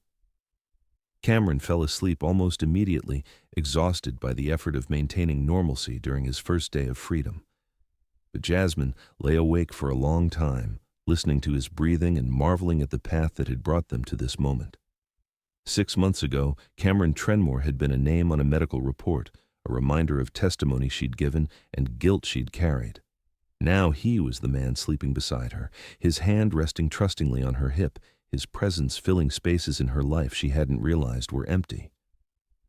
Cameron fell asleep almost immediately, exhausted by the effort of maintaining normalcy during his first day of freedom. But Jasmine lay awake for a long time, listening to his breathing and marveling at the path that had brought them to this moment. 6 months ago, Cameron Trenmore had been a name on a medical report, a reminder of testimony she'd given and guilt she'd carried. Now he was the man sleeping beside her, his hand resting trustingly on her hip, his presence filling spaces in her life she hadn't realized were empty.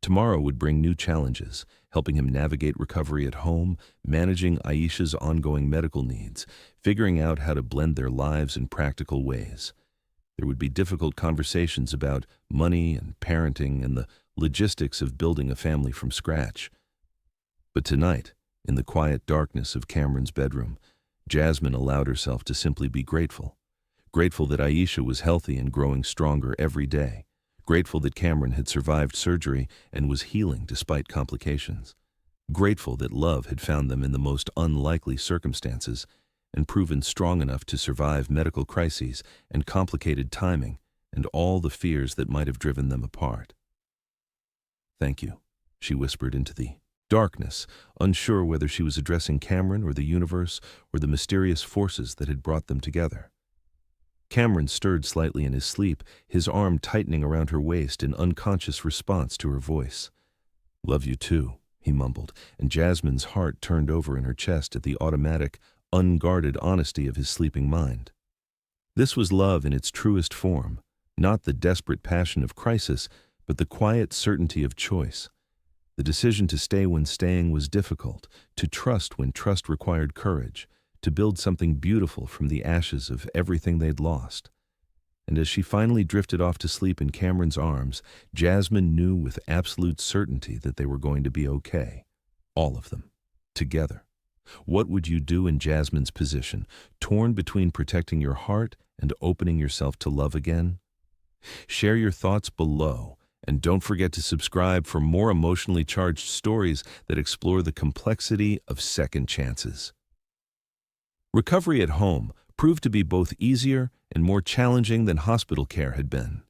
Tomorrow would bring new challenges, helping him navigate recovery at home, managing Aisha's ongoing medical needs, figuring out how to blend their lives in practical ways. There would be difficult conversations about money and parenting and the logistics of building a family from scratch. But tonight, in the quiet darkness of Cameron's bedroom, Jasmine allowed herself to simply be grateful. Grateful that Aisha was healthy and growing stronger every day. Grateful that Cameron had survived surgery and was healing despite complications. Grateful that love had found them in the most unlikely circumstances and proven strong enough to survive medical crises and complicated timing and all the fears that might have driven them apart. "Thank you," she whispered into the darkness, unsure whether she was addressing Cameron or the universe or the mysterious forces that had brought them together. Cameron stirred slightly in his sleep, his arm tightening around her waist in unconscious response to her voice. "Love you too," he mumbled, and Jasmine's heart turned over in her chest at the automatic, unguarded honesty of his sleeping mind. This was love in its truest form, not the desperate passion of crisis, but the quiet certainty of choice. The decision to stay when staying was difficult, to trust when trust required courage, to build something beautiful from the ashes of everything they'd lost. And as she finally drifted off to sleep in Cameron's arms, Jasmine knew with absolute certainty that they were going to be okay. All of them. Together. What would you do in Jasmine's position, torn between protecting your heart and opening yourself to love again? Share your thoughts below, and don't forget to subscribe for more emotionally charged stories that explore the complexity of second chances. Recovery at home proved to be both easier and more challenging than hospital care had been.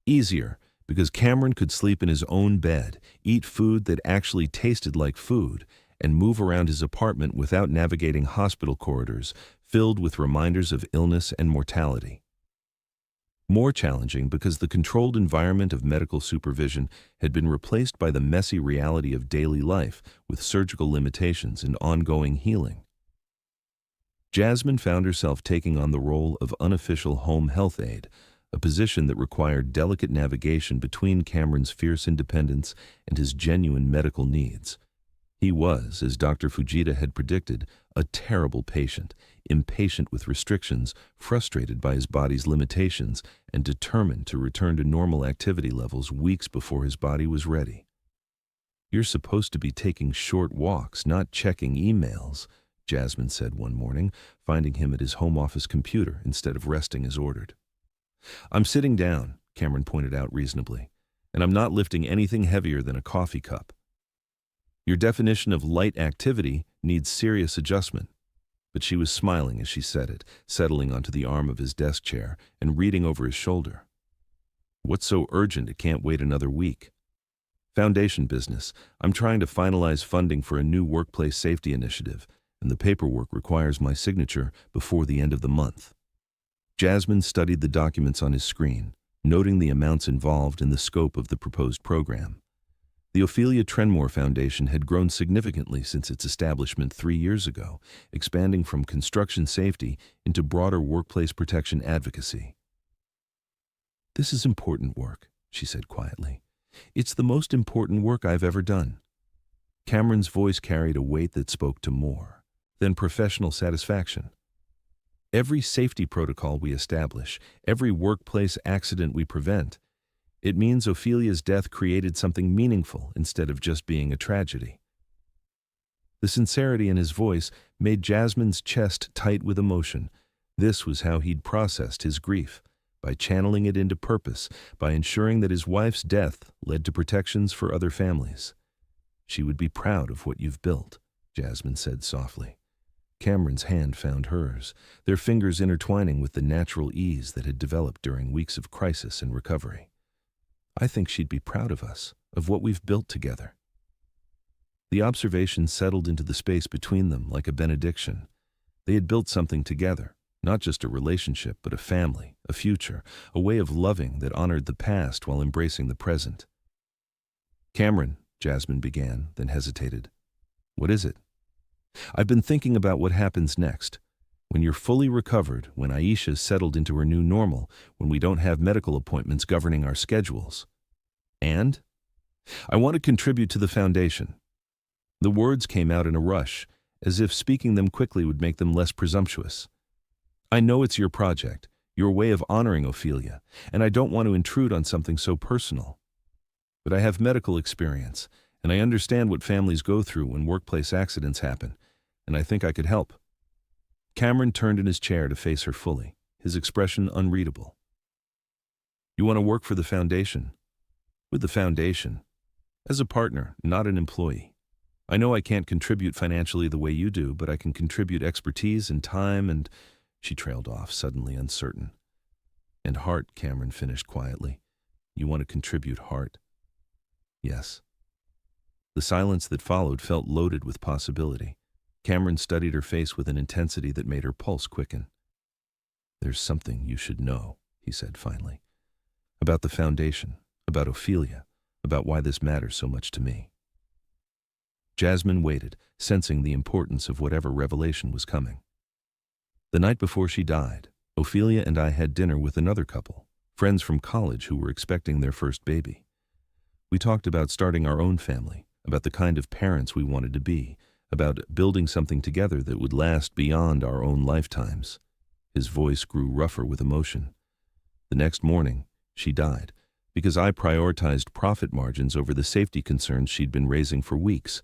Easier because Cameron could sleep in his own bed, eat food that actually tasted like food, and move around his apartment without navigating hospital corridors filled with reminders of illness and mortality. More challenging because the controlled environment of medical supervision had been replaced by the messy reality of daily life with surgical limitations and ongoing healing. Jasmine found herself taking on the role of unofficial home health aide, a position that required delicate navigation between Cameron's fierce independence and his genuine medical needs. He was, as Dr. Fujita had predicted, a terrible patient, impatient with restrictions, frustrated by his body's limitations, and determined to return to normal activity levels weeks before his body was ready. "You're supposed to be taking short walks, not checking emails," Jasmine said one morning, finding him at his home office computer instead of resting as ordered. "I'm sitting down," Cameron pointed out reasonably, "and I'm not lifting anything heavier than a coffee cup. Your definition of light activity needs serious adjustment." But she was smiling as she said it, settling onto the arm of his desk chair and reading over his shoulder. "What's so urgent it can't wait another week?" "Foundation business. I'm trying to finalize funding for a new workplace safety initiative, and the paperwork requires my signature before the end of the month." Jasmine studied the documents on his screen, noting the amounts involved and the scope of the proposed program. The Ophelia Trenmore Foundation had grown significantly since its establishment 3 years ago, expanding from construction safety into broader workplace protection advocacy. "This is important work," she said quietly. "It's the most important work I've ever done." Cameron's voice carried a weight that spoke to more than professional satisfaction. "Every safety protocol we establish, every workplace accident we prevent, it means Ophelia's death created something meaningful instead of just being a tragedy." The sincerity in his voice made Jasmine's chest tight with emotion. This was how he'd processed his grief, by channeling it into purpose, by ensuring that his wife's death led to protections for other families. "She would be proud of what you've built," Jasmine said softly. Cameron's hand found hers, their fingers intertwining with the natural ease that had developed during weeks of crisis and recovery. "I think she'd be proud of us, of what we've built together." The observation settled into the space between them like a benediction. They had built something together, not just a relationship, but a family, a future, a way of loving that honored the past while embracing the present. "Cameron," Jasmine began, then hesitated. "What is it?" "I've been thinking about what happens next. When you're fully recovered, when Aisha's settled into her new normal, when we don't have medical appointments governing our schedules. And I want to contribute to the foundation." The words came out in a rush, as if speaking them quickly would make them less presumptuous. "I know it's your project, your way of honoring Ophelia, and I don't want to intrude on something so personal. But I have medical experience, and I understand what families go through when workplace accidents happen, and I think I could help." Cameron turned in his chair to face her fully, his expression unreadable. "You want to work for the foundation?" "With the foundation. As a partner, not an employee. I know I can't contribute financially the way you do, but I can contribute expertise and time and—" She trailed off, suddenly uncertain. "And heart," Cameron finished quietly. "You want to contribute heart?" "Yes." The silence that followed felt loaded with possibility. Cameron studied her face with an intensity that made her pulse quicken. "There's something you should know," he said finally. "About the foundation, about Ophelia, about why this matters so much to me." Jasmine waited, sensing the importance of whatever revelation was coming. "The night before she died, Ophelia and I had dinner with another couple, friends from college who were expecting their first baby. We talked about starting our own family, about the kind of parents we wanted to be, about building something together that would last beyond our own lifetimes." His voice grew rougher with emotion. "The next morning, she died, because I prioritized profit margins over the safety concerns she'd been raising for weeks.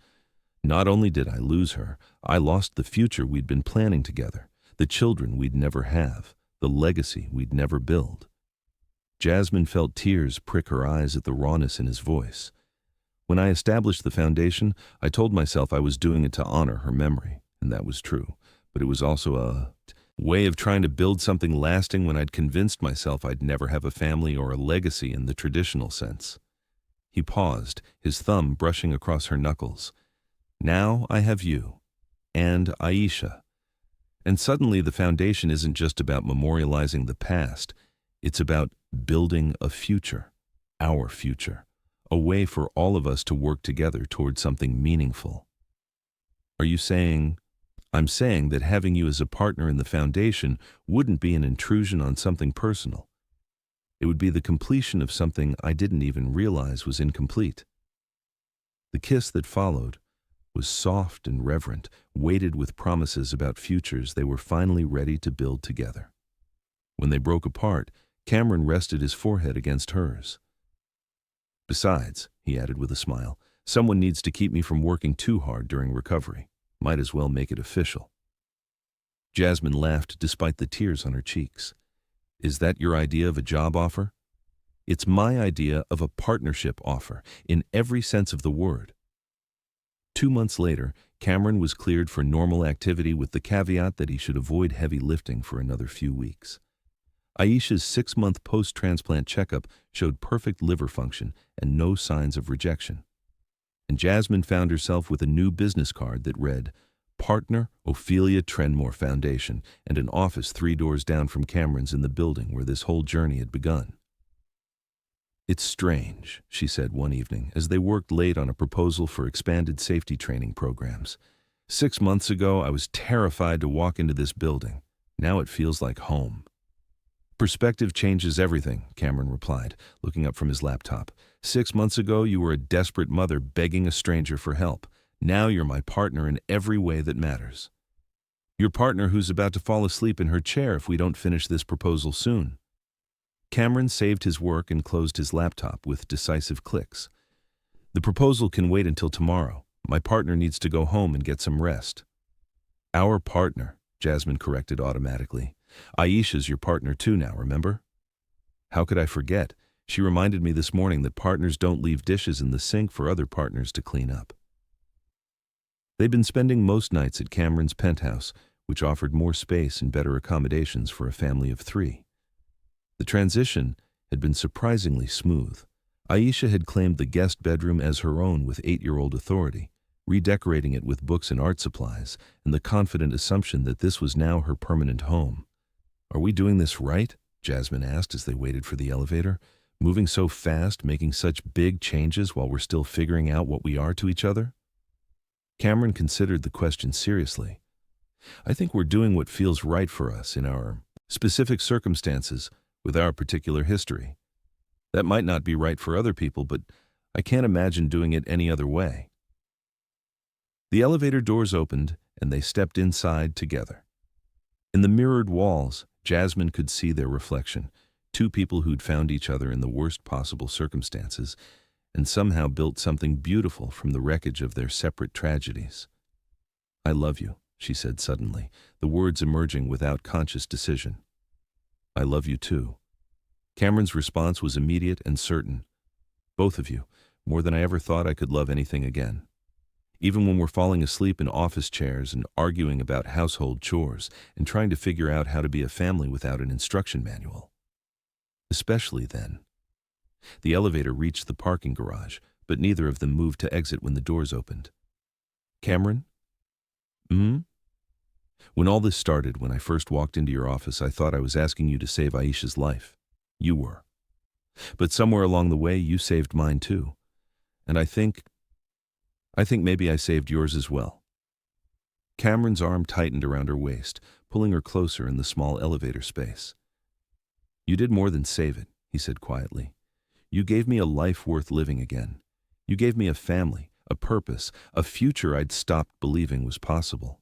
Not only did I lose her, I lost the future we'd been planning together, the children we'd never have, the legacy we'd never build. Jasmine felt tears prick her eyes at the rawness in his voice. When I established the foundation, I told myself I was doing it to honor her memory, and that was true. But it was also a way of trying to build something lasting when I'd convinced myself I'd never have a family or a legacy in the traditional sense. He paused, his thumb brushing across her knuckles. Now I have you, and Aisha. And suddenly the foundation isn't just about memorializing the past, it's about building a future, our future, a way for all of us to work together toward something meaningful. Are you saying? I'm saying that having you as a partner in the foundation wouldn't be an intrusion on something personal. It would be the completion of something I didn't even realize was incomplete. The kiss that followed was soft and reverent, weighted with promises about futures they were finally ready to build together. When they broke apart, Cameron rested his forehead against hers. Besides, he added with a smile, someone needs to keep me from working too hard during recovery. Might as well make it official. Jasmine laughed despite the tears on her cheeks. Is that your idea of a job offer? It's my idea of a partnership offer, in every sense of the word. 2 months later, Cameron was cleared for normal activity with the caveat that he should avoid heavy lifting for another few weeks. Aisha's 6-month post-transplant checkup showed perfect liver function and no signs of rejection. And Jasmine found herself with a new business card that read, Partner, Ophelia Trenmore Foundation, and an office 3 doors down from Cameron's in the building where this whole journey had begun. It's strange, she said one evening, as they worked late on a proposal for expanded safety training programs. 6 months ago, I was terrified to walk into this building. Now it feels like home. Perspective changes everything, Cameron replied, looking up from his laptop. 6 months ago, you were a desperate mother begging a stranger for help. Now you're my partner in every way that matters. Your partner who's about to fall asleep in her chair if we don't finish this proposal soon. Cameron saved his work and closed his laptop with decisive clicks. The proposal can wait until tomorrow. My partner needs to go home and get some rest. Our partner, Jasmine corrected automatically. Aisha's your partner too now, remember? How could I forget? She reminded me this morning that partners don't leave dishes in the sink for other partners to clean up. They'd been spending most nights at Cameron's penthouse, which offered more space and better accommodations for a family of 3. The transition had been surprisingly smooth. Aisha had claimed the guest bedroom as her own with 8-year-old authority, redecorating it with books and art supplies, and the confident assumption that this was now her permanent home. Are we doing this right? Jasmine asked as they waited for the elevator. Moving so fast, making such big changes while we're still figuring out what we are to each other? Cameron considered the question seriously. I think we're doing what feels right for us in our specific circumstances with our particular history. That might not be right for other people, but I can't imagine doing it any other way. The elevator doors opened and they stepped inside together. In the mirrored walls, Jasmine could see their reflection, 2 people who'd found each other in the worst possible circumstances and somehow built something beautiful from the wreckage of their separate tragedies. I love you, she said suddenly, the words emerging without conscious decision. I love you too. Cameron's response was immediate and certain. Both of you, more than I ever thought I could love anything again. Even when we're falling asleep in office chairs and arguing about household chores and trying to figure out how to be a family without an instruction manual. Especially then. The elevator reached the parking garage, but neither of them moved to exit when the doors opened. Cameron? When all this started, when I first walked into your office, I thought I was asking you to save Aisha's life. You were. But somewhere along the way, you saved mine too. And I think maybe I saved yours as well. Cameron's arm tightened around her waist, pulling her closer in the small elevator space. You did more than save it, he said quietly. You gave me a life worth living again. You gave me a family, a purpose, a future I'd stopped believing was possible.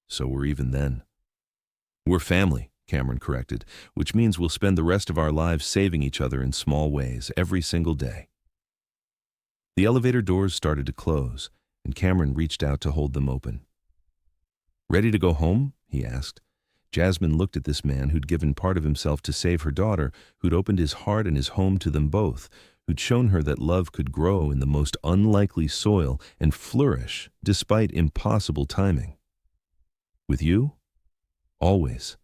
So we're even then. We're family, Cameron corrected, which means we'll spend the rest of our lives saving each other in small ways every single day. The elevator doors started to close, and Cameron reached out to hold them open. "Ready to go home?" he asked. Jasmine looked at this man who'd given part of himself to save her daughter, who'd opened his heart and his home to them both, who'd shown her that love could grow in the most unlikely soil and flourish despite impossible timing. "With you? Always."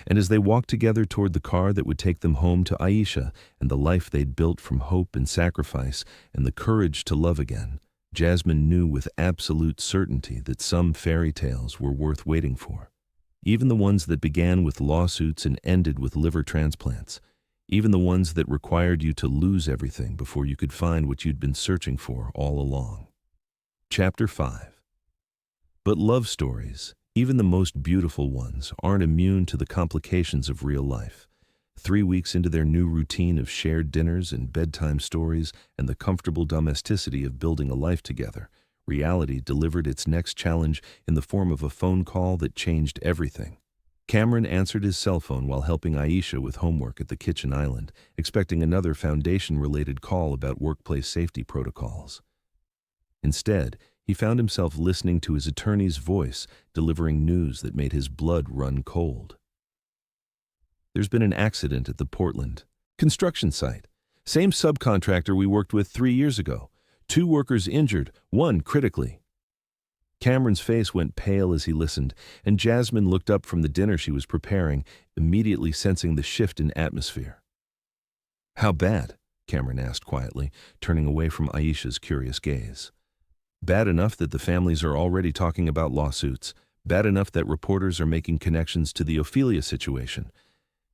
And as they walked together toward the car that would take them home to Aisha and the life they'd built from hope and sacrifice and the courage to love again, Jasmine knew with absolute certainty that some fairy tales were worth waiting for. Even the ones that began with lawsuits and ended with liver transplants. Even the ones that required you to lose everything before you could find what you'd been searching for all along. Chapter 5. But love stories, even the most beautiful ones, aren't immune to the complications of real life. 3 weeks into their new routine of shared dinners and bedtime stories and the comfortable domesticity of building a life together, reality delivered its next challenge in the form of a phone call that changed everything. Cameron answered his cell phone while helping Aisha with homework at the kitchen island, expecting another foundation-related call about workplace safety protocols. Instead, he found himself listening to his attorney's voice, delivering news that made his blood run cold. "There's been an accident at the Portland construction site. Same subcontractor we worked with 3 years ago. 2 workers injured, 1 critically." Cameron's face went pale as he listened, and Jasmine looked up from the dinner she was preparing, immediately sensing the shift in atmosphere. "How bad?" Cameron asked quietly, turning away from Aisha's curious gaze. "Bad enough that the families are already talking about lawsuits. Bad enough that reporters are making connections to the Ophelia situation.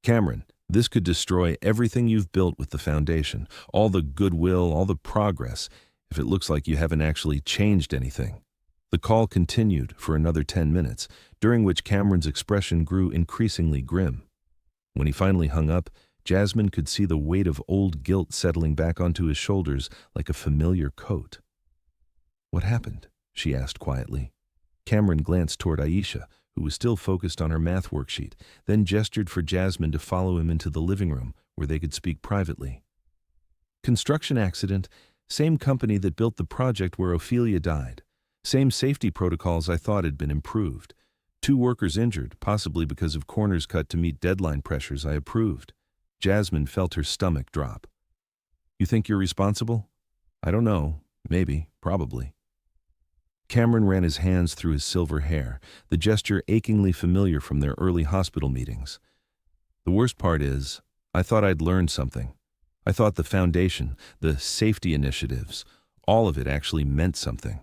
Cameron, this could destroy everything you've built with the foundation, all the goodwill, all the progress, if it looks like you haven't actually changed anything." The call continued for another 10 minutes, during which Cameron's expression grew increasingly grim. When he finally hung up, Jasmine could see the weight of old guilt settling back onto his shoulders like a familiar coat. "What happened?" she asked quietly. Cameron glanced toward Aisha, who was still focused on her math worksheet, then gestured for Jasmine to follow him into the living room where they could speak privately. "Construction accident, same company that built the project where Ophelia died. Same safety protocols I thought had been improved. 2 workers injured, possibly because of corners cut to meet deadline pressures I approved." Jasmine felt her stomach drop. "You think you're responsible?" "I don't know. Maybe. Probably." Cameron ran his hands through his silver hair, the gesture achingly familiar from their early hospital meetings. "The worst part is, I thought I'd learned something. I thought the foundation, the safety initiatives, all of it actually meant something.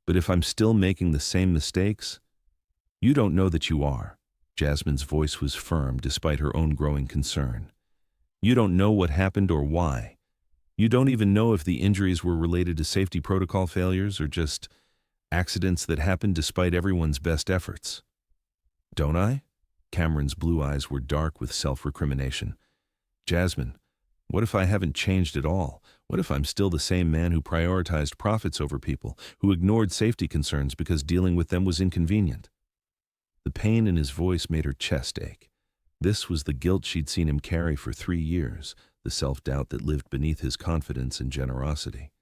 But if I'm still making the same mistakes—" "You don't know that you are." Jasmine's voice was firm despite her own growing concern. "You don't know what happened or why. You don't even know if the injuries were related to safety protocol failures or just accidents that happened despite everyone's best efforts." "Don't I?" Cameron's blue eyes were dark with self-recrimination. "Jasmine, what if I haven't changed at all? What if I'm still the same man who prioritized profits over people, who ignored safety concerns because dealing with them was inconvenient?" The pain in his voice made her chest ache. This was the guilt she'd seen him carry for 3 years, the self-doubt that lived beneath his confidence and generosity.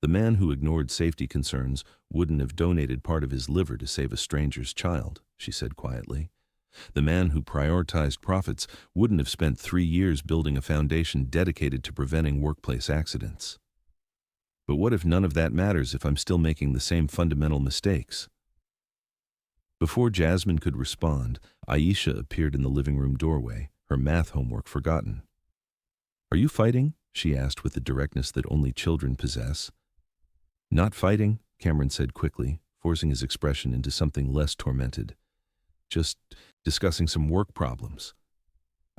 The man who ignored safety concerns wouldn't have donated part of his liver to save a stranger's child, she said quietly. The man who prioritized profits wouldn't have spent 3 years building a foundation dedicated to preventing workplace accidents. But what if none of that matters if I'm still making the same fundamental mistakes? Before Jasmine could respond, Aisha appeared in the living room doorway, her math homework forgotten. "Are you fighting?" she asked with the directness that only children possess. "Not fighting," Cameron said quickly, forcing his expression into something less tormented. "Just discussing some work problems."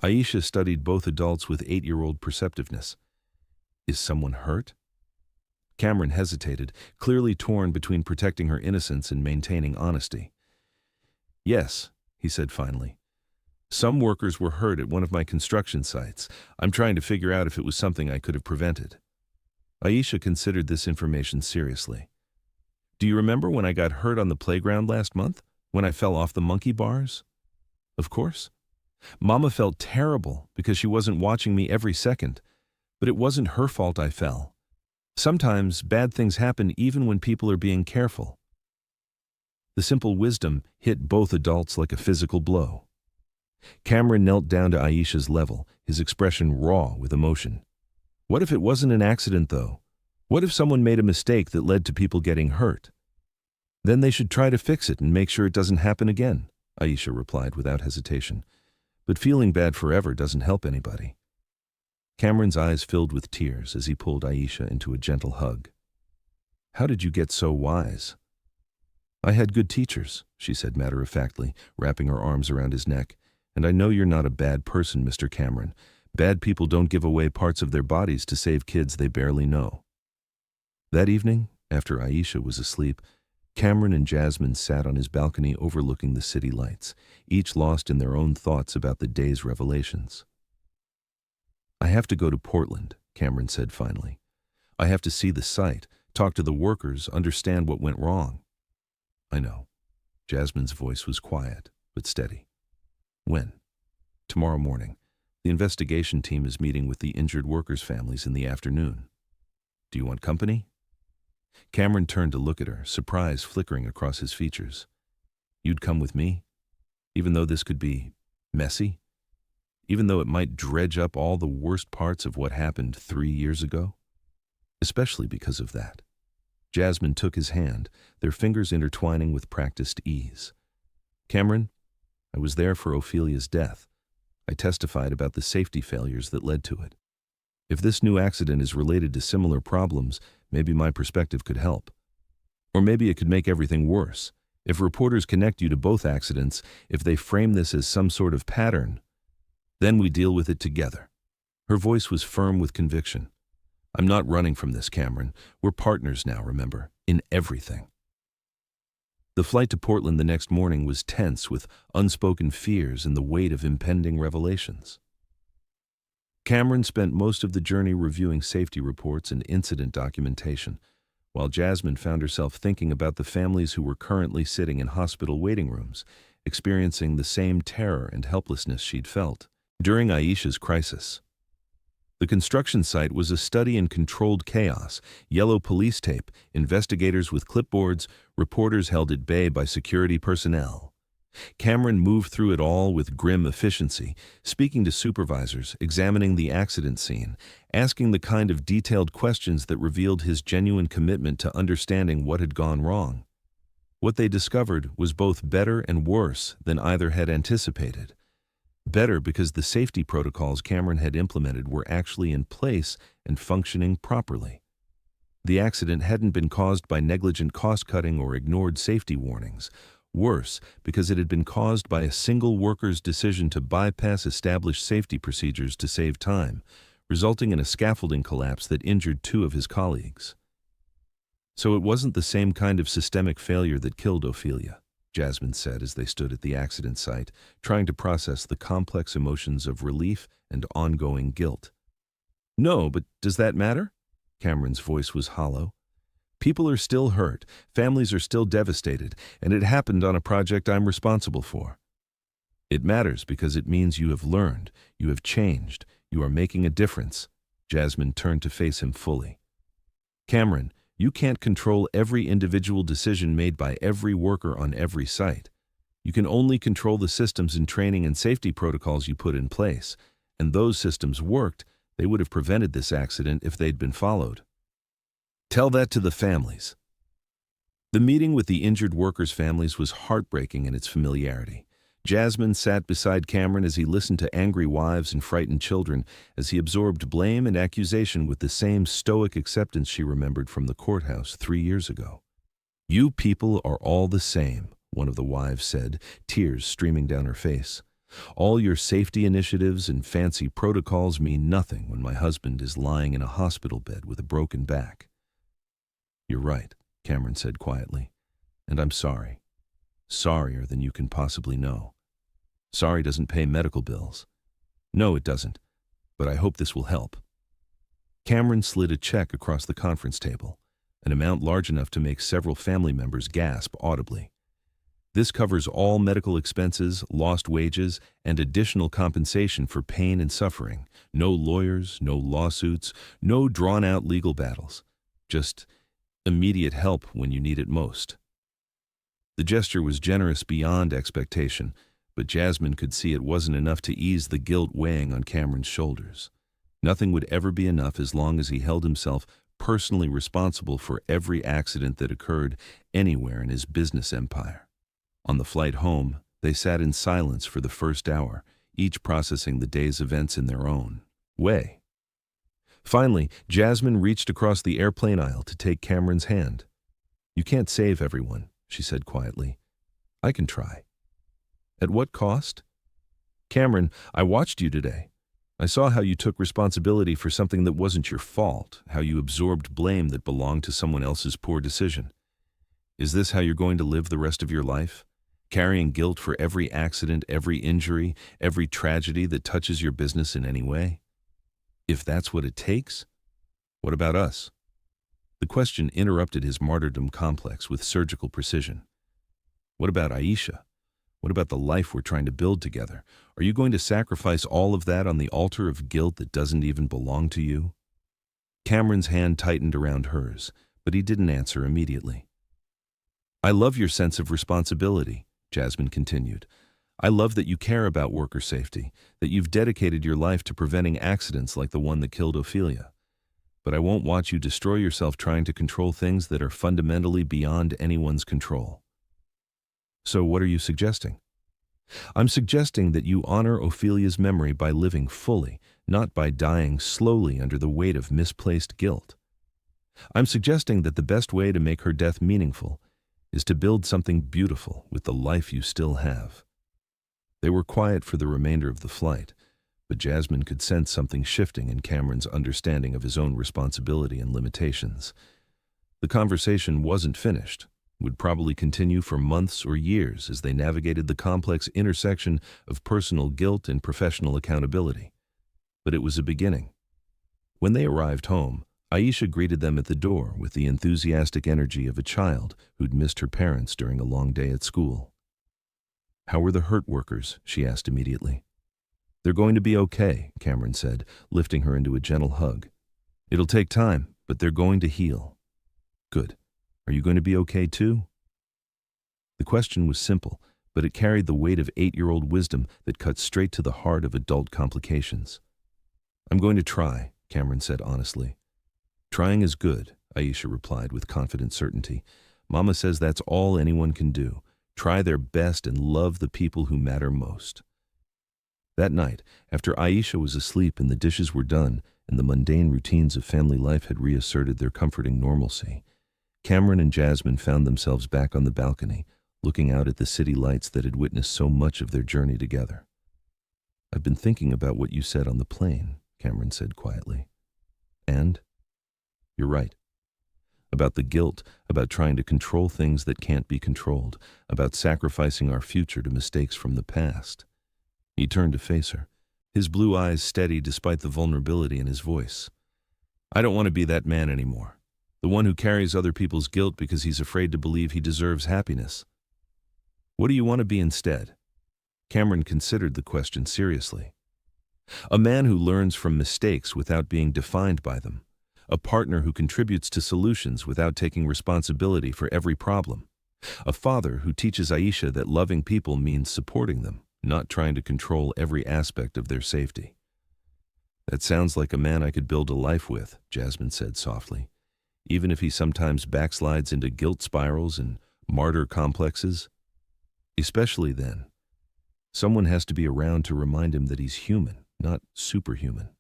Aisha studied both adults with 8-year-old perceptiveness. "Is someone hurt?" Cameron hesitated, clearly torn between protecting her innocence and maintaining honesty. "Yes," he said finally. "Some workers were hurt at one of my construction sites. I'm trying to figure out if it was something I could have prevented." Aisha considered this information seriously. "Do you remember when I got hurt on the playground last month? When I fell off the monkey bars?" "Of course. Mama felt terrible because she wasn't watching me every second. But it wasn't her fault I fell. Sometimes bad things happen even when people are being careful. The simple wisdom hit both adults like a physical blow. Cameron knelt down to Aisha's level, his expression raw with emotion. What if it wasn't an accident, though? What if someone made a mistake that led to people getting hurt? Then they should try to fix it and make sure it doesn't happen again, Aisha replied without hesitation. But feeling bad forever doesn't help anybody. Cameron's eyes filled with tears as he pulled Aisha into a gentle hug. How did you get so wise? I had good teachers, she said matter-of-factly, wrapping her arms around his neck. And I know you're not a bad person, Mr. Cameron. Bad people don't give away parts of their bodies to save kids they barely know. That evening, after Aisha was asleep, Cameron and Jasmine sat on his balcony overlooking the city lights, each lost in their own thoughts about the day's revelations. I have to go to Portland, Cameron said finally. I have to see the site, talk to the workers, understand what went wrong. I know. Jasmine's voice was quiet, but steady. When? Tomorrow morning. The investigation team is meeting with the injured workers' families in the afternoon. Do you want company? Cameron turned to look at her, surprise flickering across his features. You'd come with me? Even though this could be messy? Even though it might dredge up all the worst parts of what happened 3 years ago? Especially because of that. Jasmine took his hand, their fingers intertwining with practiced ease. Cameron, I was there for Ophelia's death. I testified about the safety failures that led to it. If this new accident is related to similar problems, maybe my perspective could help. Or maybe it could make everything worse. If reporters connect you to both accidents, if they frame this as some sort of pattern, then we deal with it together. Her voice was firm with conviction. I'm not running from this, Cameron. We're partners now, remember, in everything. The flight to Portland the next morning was tense with unspoken fears and the weight of impending revelations. Cameron spent most of the journey reviewing safety reports and incident documentation, while Jasmine found herself thinking about the families who were currently sitting in hospital waiting rooms, experiencing the same terror and helplessness she'd felt during Aisha's crisis. The construction site was a study in controlled chaos, yellow police tape, investigators with clipboards, reporters held at bay by security personnel. Cameron moved through it all with grim efficiency, speaking to supervisors, examining the accident scene, asking the kind of detailed questions that revealed his genuine commitment to understanding what had gone wrong. What they discovered was both better and worse than either had anticipated. Better because the safety protocols Cameron had implemented were actually in place and functioning properly. The accident hadn't been caused by negligent cost-cutting or ignored safety warnings. Worse, because it had been caused by a single worker's decision to bypass established safety procedures to save time, resulting in a scaffolding collapse that injured 2 of his colleagues. So it wasn't the same kind of systemic failure that killed Ophelia, Jasmine said as they stood at the accident site, trying to process the complex emotions of relief and ongoing guilt. No, but does that matter? Cameron's voice was hollow. People are still hurt, families are still devastated, and it happened on a project I'm responsible for. It matters because it means you have learned, you have changed, you are making a difference. Jasmine turned to face him fully. Cameron, you can't control every individual decision made by every worker on every site. You can only control the systems and training and safety protocols you put in place, and those systems worked. They would have prevented this accident if they'd been followed. Tell that to the families. The meeting with the injured workers' families was heartbreaking in its familiarity. Jasmine sat beside Cameron as he listened to angry wives and frightened children, as he absorbed blame and accusation with the same stoic acceptance she remembered from the courthouse 3 years ago. You people are all the same, one of the wives said, tears streaming down her face. All your safety initiatives and fancy protocols mean nothing when my husband is lying in a hospital bed with a broken back. You're right, Cameron said quietly, and I'm sorry. Sorrier than you can possibly know. Sorry doesn't pay medical bills. No, it doesn't, but I hope this will help. Cameron slid a check across the conference table, an amount large enough to make several family members gasp audibly. This covers all medical expenses, lost wages, and additional compensation for pain and suffering. No lawyers, no lawsuits, no drawn-out legal battles. just immediate help when you need it most. The gesture was generous beyond expectation, but Jasmine could see it wasn't enough to ease the guilt weighing on Cameron's shoulders. Nothing would ever be enough as long as he held himself personally responsible for every accident that occurred anywhere in his business empire. On the flight home, they sat in silence for the first hour, each processing the day's events in their own way. Finally, Jasmine reached across the airplane aisle to take Cameron's hand. "You can't save everyone," she said quietly. "I can try." "At what cost?" "Cameron, I watched you today. I saw how you took responsibility for something that wasn't your fault, how you absorbed blame that belonged to someone else's poor decision. Is this how you're going to live the rest of your life? Carrying guilt for every accident, every injury, every tragedy that touches your business in any way? If that's what it takes, what about us?" The question interrupted his martyrdom complex with surgical precision. "What about Aisha? What about the life we're trying to build together? Are you going to sacrifice all of that on the altar of guilt that doesn't even belong to you?" Cameron's hand tightened around hers, but he didn't answer immediately. "I love your sense of responsibility," Jasmine continued. "I love that you care about worker safety, that you've dedicated your life to preventing accidents like the one that killed Ophelia. But I won't watch you destroy yourself trying to control things that are fundamentally beyond anyone's control." "So what are you suggesting?" "I'm suggesting that you honor Ophelia's memory by living fully, not by dying slowly under the weight of misplaced guilt. I'm suggesting that the best way to make her death meaningful is to build something beautiful with the life you still have." They were quiet for the remainder of the flight, but Jasmine could sense something shifting in Cameron's understanding of his own responsibility and limitations. The conversation wasn't finished, would probably continue for months or years as they navigated the complex intersection of personal guilt and professional accountability. But it was a beginning. When they arrived home, Aisha greeted them at the door with the enthusiastic energy of a child who'd missed her parents during a long day at school. "How were the hurt workers?" she asked immediately. "They're going to be okay," Cameron said, lifting her into a gentle hug. "It'll take time, but they're going to heal." "Good. Are you going to be okay too?" The question was simple, but it carried the weight of 8-year-old wisdom that cut straight to the heart of adult complications. "I'm going to try," Cameron said honestly. "Trying is good," Aisha replied with confident certainty. "Mama says that's all anyone can do. Try their best and love the people who matter most." That night, after Aisha was asleep and the dishes were done and the mundane routines of family life had reasserted their comforting normalcy, Cameron and Jasmine found themselves back on the balcony, looking out at the city lights that had witnessed so much of their journey together. "I've been thinking about what you said on the plane," Cameron said quietly. "And? You're right. About the guilt, about trying to control things that can't be controlled, about sacrificing our future to mistakes from the past." He turned to face her, his blue eyes steady despite the vulnerability in his voice. "I don't want to be that man anymore. The one who carries other people's guilt because he's afraid to believe he deserves happiness. What do you want to be instead?" Cameron considered the question seriously. "A man who learns from mistakes without being defined by them. A partner who contributes to solutions without taking responsibility for every problem. A father who teaches Aisha that loving people means supporting them, not trying to control every aspect of their safety." "That sounds like a man I could build a life with," Jasmine said softly, "even if he sometimes backslides into guilt spirals and martyr complexes. Especially then. Someone has to be around to remind him that he's human, not superhuman."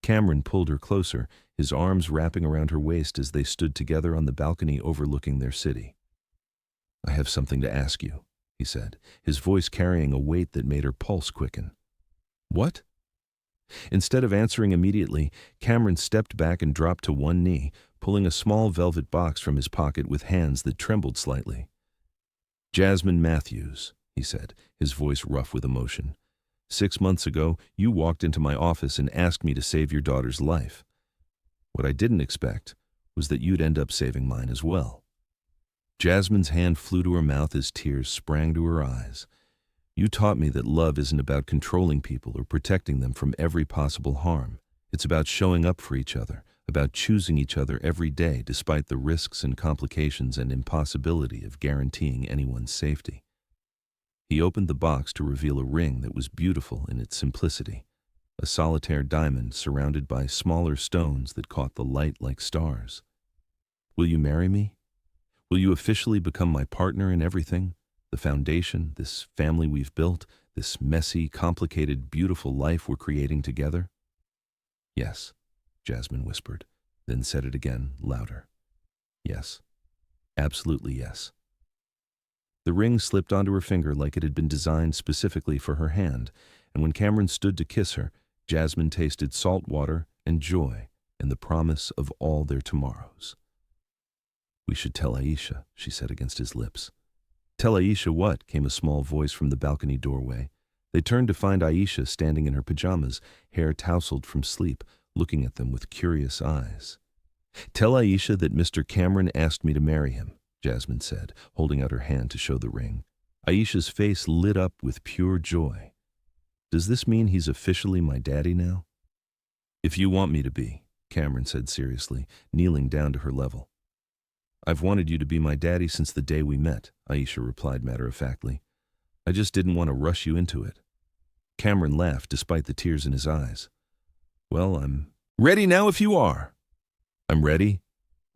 Cameron pulled her closer, his arms wrapping around her waist as they stood together on the balcony overlooking their city. "I have something to ask you," he said, his voice carrying a weight that made her pulse quicken. "What?" Instead of answering immediately, Cameron stepped back and dropped to one knee, pulling a small velvet box from his pocket with hands that trembled slightly. "Jasmine Matthews," he said, his voice rough with emotion. 6 months ago, you walked into my office and asked me to save your daughter's life. What I didn't expect was that you'd end up saving mine as well." Jasmine's hand flew to her mouth as tears sprang to her eyes. "You taught me that love isn't about controlling people or protecting them from every possible harm. It's about showing up for each other, about choosing each other every day despite the risks and complications and impossibility of guaranteeing anyone's safety. He opened the box to reveal a ring that was beautiful in its simplicity, a solitaire diamond surrounded by smaller stones that caught the light like stars. Will you marry me? Will you officially become my partner in everything? The foundation, this family we've built, this messy, complicated, beautiful life we're creating together? Yes, Jasmine whispered, then said it again, louder. Yes, absolutely yes. The ring slipped onto her finger like it had been designed specifically for her hand, and when Cameron stood to kiss her, Jasmine tasted salt water and joy and the promise of all their tomorrows. We should tell Aisha, she said against his lips. Tell Aisha what? Came a small voice from the balcony doorway. They turned to find Aisha standing in her pajamas, hair tousled from sleep, looking at them with curious eyes. Tell Aisha that Mr. Cameron asked me to marry him, Jasmine said, holding out her hand to show the ring. Aisha's face lit up with pure joy. Does this mean he's officially my daddy now? If you want me to be, Cameron said seriously, kneeling down to her level. I've wanted you to be my daddy since the day we met, Aisha replied matter-of-factly. I just didn't want to rush you into it. Cameron laughed despite the tears in his eyes. Well, I'm ready now if you are. I'm ready.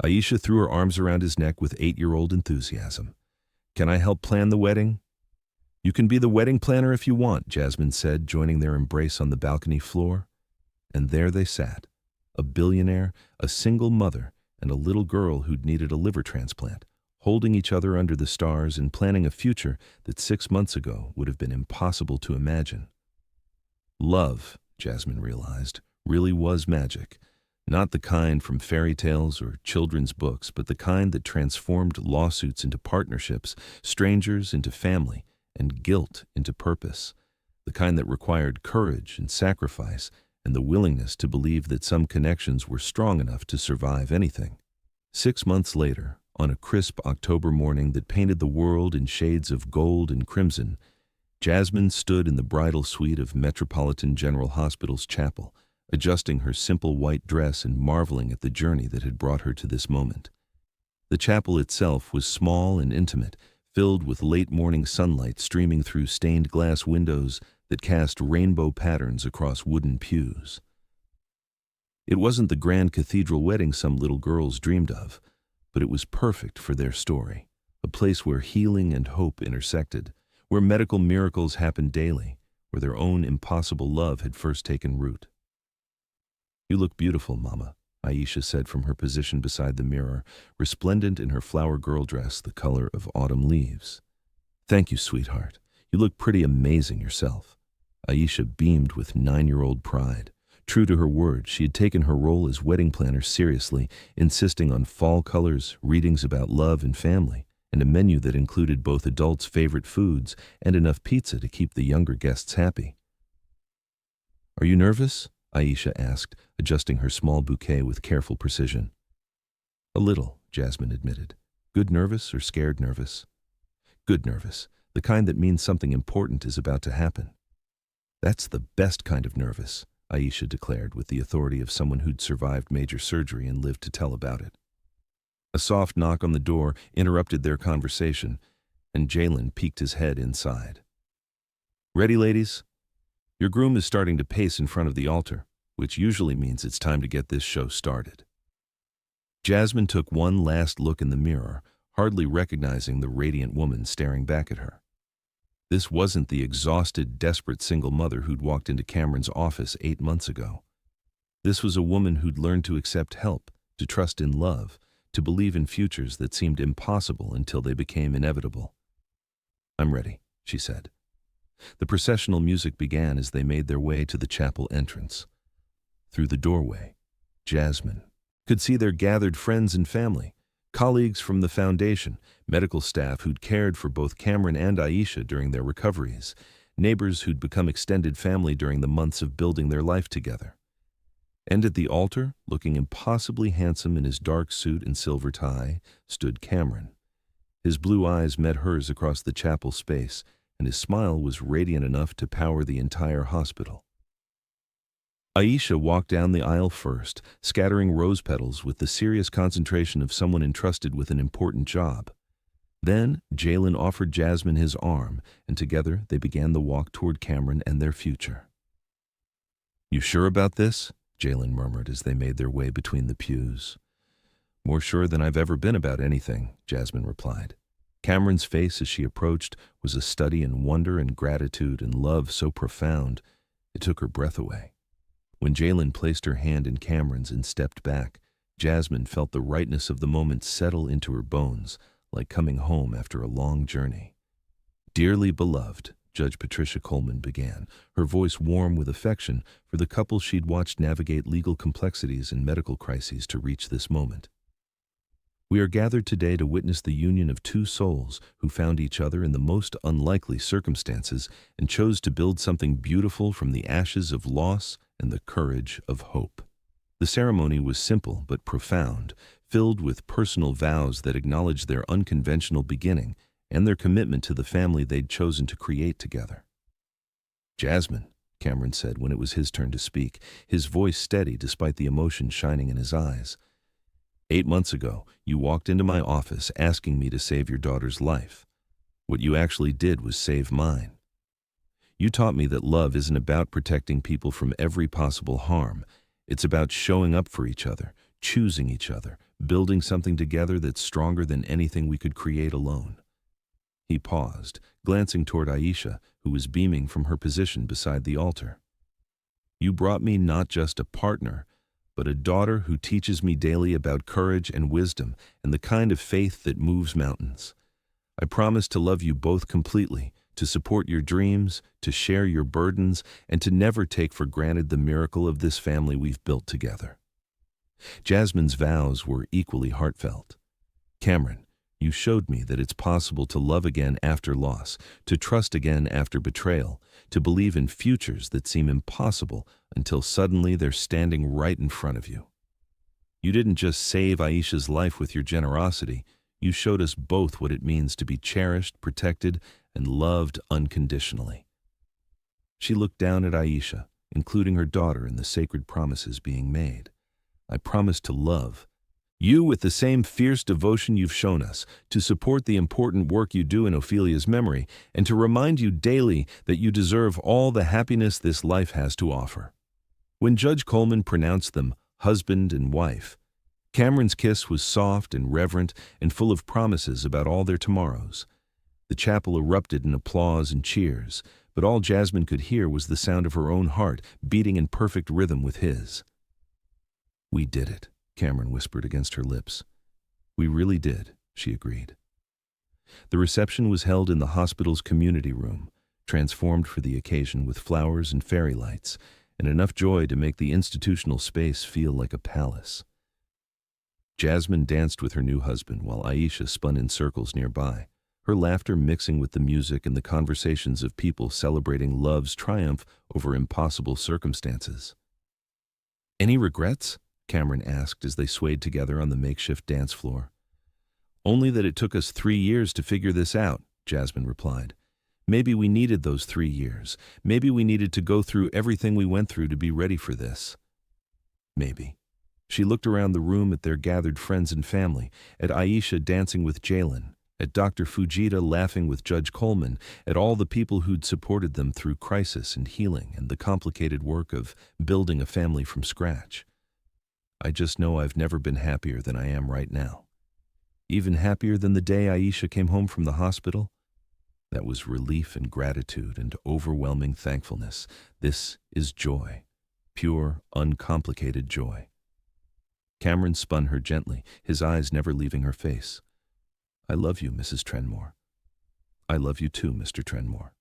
Aisha threw her arms around his neck with 8-year-old enthusiasm. Can I help plan the wedding? You can be the wedding planner if you want, Jasmine said, joining their embrace on the balcony floor. And there they sat, a billionaire, a single mother, and a little girl who'd needed a liver transplant, holding each other under the stars and planning a future that 6 months ago would have been impossible to imagine. Love, Jasmine realized, really was magic. Not the kind from fairy tales or children's books, but the kind that transformed lawsuits into partnerships, strangers into family, and guilt into purpose. The kind that required courage and sacrifice and the willingness to believe that some connections were strong enough to survive anything. 6 months later, on a crisp October morning that painted the world in shades of gold and crimson, Jasmine stood in the bridal suite of Metropolitan General Hospital's chapel, adjusting her simple white dress and marveling at the journey that had brought her to this moment. The chapel itself was small and intimate, filled with late-morning sunlight streaming through stained glass windows that cast rainbow patterns across wooden pews. It wasn't the grand cathedral wedding some little girls dreamed of, but it was perfect for their story, a place where healing and hope intersected, where medical miracles happened daily, where their own impossible love had first taken root. You look beautiful, Mama, Aisha said from her position beside the mirror, resplendent in her flower girl dress the color of autumn leaves. Thank you, sweetheart. You look pretty amazing yourself. Aisha beamed with 9-year-old pride. True to her word, she had taken her role as wedding planner seriously, insisting on fall colors, readings about love and family, and a menu that included both adults' favorite foods and enough pizza to keep the younger guests happy. Are you nervous? Aisha asked, adjusting her small bouquet with careful precision. A little, Jasmine admitted. Good nervous or scared nervous? Good nervous, the kind that means something important is about to happen. That's the best kind of nervous, Aisha declared with the authority of someone who'd survived major surgery and lived to tell about it. A soft knock on the door interrupted their conversation, and Jalen peeked his head inside. Ready, ladies? Your groom is starting to pace in front of the altar, which usually means it's time to get this show started. Jasmine took one last look in the mirror, hardly recognizing the radiant woman staring back at her. This wasn't the exhausted, desperate single mother who'd walked into Cameron's office 8 months ago. This was a woman who'd learned to accept help, to trust in love, to believe in futures that seemed impossible until they became inevitable. I'm ready, she said. The processional music began as they made their way to the chapel entrance. Through the doorway, Jasmine could see their gathered friends and family, colleagues from the foundation, medical staff who'd cared for both Cameron and Aisha during their recoveries, neighbors who'd become extended family during the months of building their life together. And at the altar, looking impossibly handsome in his dark suit and silver tie, stood Cameron. His blue eyes met hers across the chapel space, and his smile was radiant enough to power the entire hospital. Aisha walked down the aisle first, scattering rose petals with the serious concentration of someone entrusted with an important job. Then, Jalen offered Jasmine his arm, and together they began the walk toward Cameron and their future. "You sure about this?" Jalen murmured as they made their way between the pews. "More sure than I've ever been about anything," Jasmine replied. Cameron's face as she approached was a study in wonder and gratitude and love so profound it took her breath away. When Jalen placed her hand in Cameron's and stepped back, Jasmine felt the rightness of the moment settle into her bones, like coming home after a long journey. "Dearly beloved," Judge Patricia Coleman began, her voice warm with affection for the couple she'd watched navigate legal complexities and medical crises to reach this moment. "We are gathered today to witness the union of two souls who found each other in the most unlikely circumstances and chose to build something beautiful from the ashes of loss and the courage of hope." The ceremony was simple but profound, filled with personal vows that acknowledged their unconventional beginning and their commitment to the family they'd chosen to create together. "Jasmine," Cameron said when it was his turn to speak, his voice steady despite the emotion shining in his eyes. 8 months ago, you walked into my office asking me to save your daughter's life. What you actually did was save mine. You taught me that love isn't about protecting people from every possible harm. It's about showing up for each other, choosing each other, building something together that's stronger than anything we could create alone." He paused, glancing toward Aisha, who was beaming from her position beside the altar. "You brought me not just a partner, but a daughter who teaches me daily about courage and wisdom and the kind of faith that moves mountains. I promise to love you both completely, to support your dreams, to share your burdens, and to never take for granted the miracle of this family we've built together." Jasmine's vows were equally heartfelt. "Cameron, you showed me that it's possible to love again after loss, to trust again after betrayal, to believe in futures that seem impossible until suddenly they're standing right in front of you. You didn't just save Aisha's life with your generosity, you showed us both what it means to be cherished, protected, and loved unconditionally." She looked down at Aisha, including her daughter in the sacred promises being made. "I promise to love you with the same fierce devotion you've shown us, to support the important work you do in Ophelia's memory, and to remind you daily that you deserve all the happiness this life has to offer." When Judge Coleman pronounced them husband and wife, Cameron's kiss was soft and reverent and full of promises about all their tomorrows. The chapel erupted in applause and cheers, but all Jasmine could hear was the sound of her own heart beating in perfect rhythm with his. "We did it," Cameron whispered against her lips. "We really did," she agreed. The reception was held in the hospital's community room, transformed for the occasion with flowers and fairy lights, and enough joy to make the institutional space feel like a palace. Jasmine danced with her new husband while Aisha spun in circles nearby, her laughter mixing with the music and the conversations of people celebrating love's triumph over impossible circumstances. "Any regrets?" Cameron asked as they swayed together on the makeshift dance floor. "Only that it took us 3 years to figure this out," Jasmine replied. "Maybe we needed those 3 years. Maybe we needed to go through everything we went through to be ready for this. Maybe." She looked around the room at their gathered friends and family, at Aisha dancing with Jalen, at Dr. Fujita laughing with Judge Coleman, at all the people who'd supported them through crisis and healing and the complicated work of building a family from scratch. "I just know I've never been happier than I am right now. Even happier than the day Aisha came home from the hospital. That was relief and gratitude and overwhelming thankfulness. This is joy, pure, uncomplicated joy." Cameron spun her gently, his eyes never leaving her face. "I love you, Mrs. Trenmore. I love you too, Mr. Trenmore."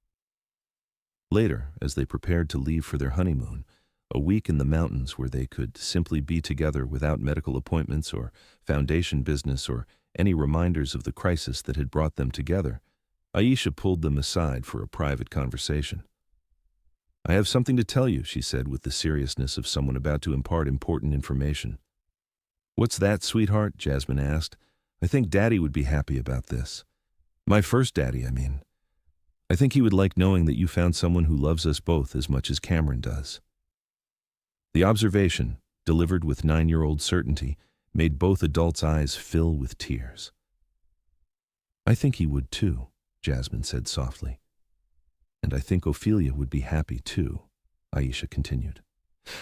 Later, as they prepared to leave for their honeymoon, a week in the mountains where they could simply be together without medical appointments or foundation business or any reminders of the crisis that had brought them together, Aisha pulled them aside for a private conversation. "I have something to tell you," she said with the seriousness of someone about to impart important information. "What's that, sweetheart?" Jasmine asked. "I think Daddy would be happy about this. My first daddy, I mean. I think he would like knowing that you found someone who loves us both as much as Cameron does." The observation, delivered with 9-year-old certainty, made both adults' eyes fill with tears. "I think he would too," Jasmine said softly. "And I think Ophelia would be happy too," Aisha continued.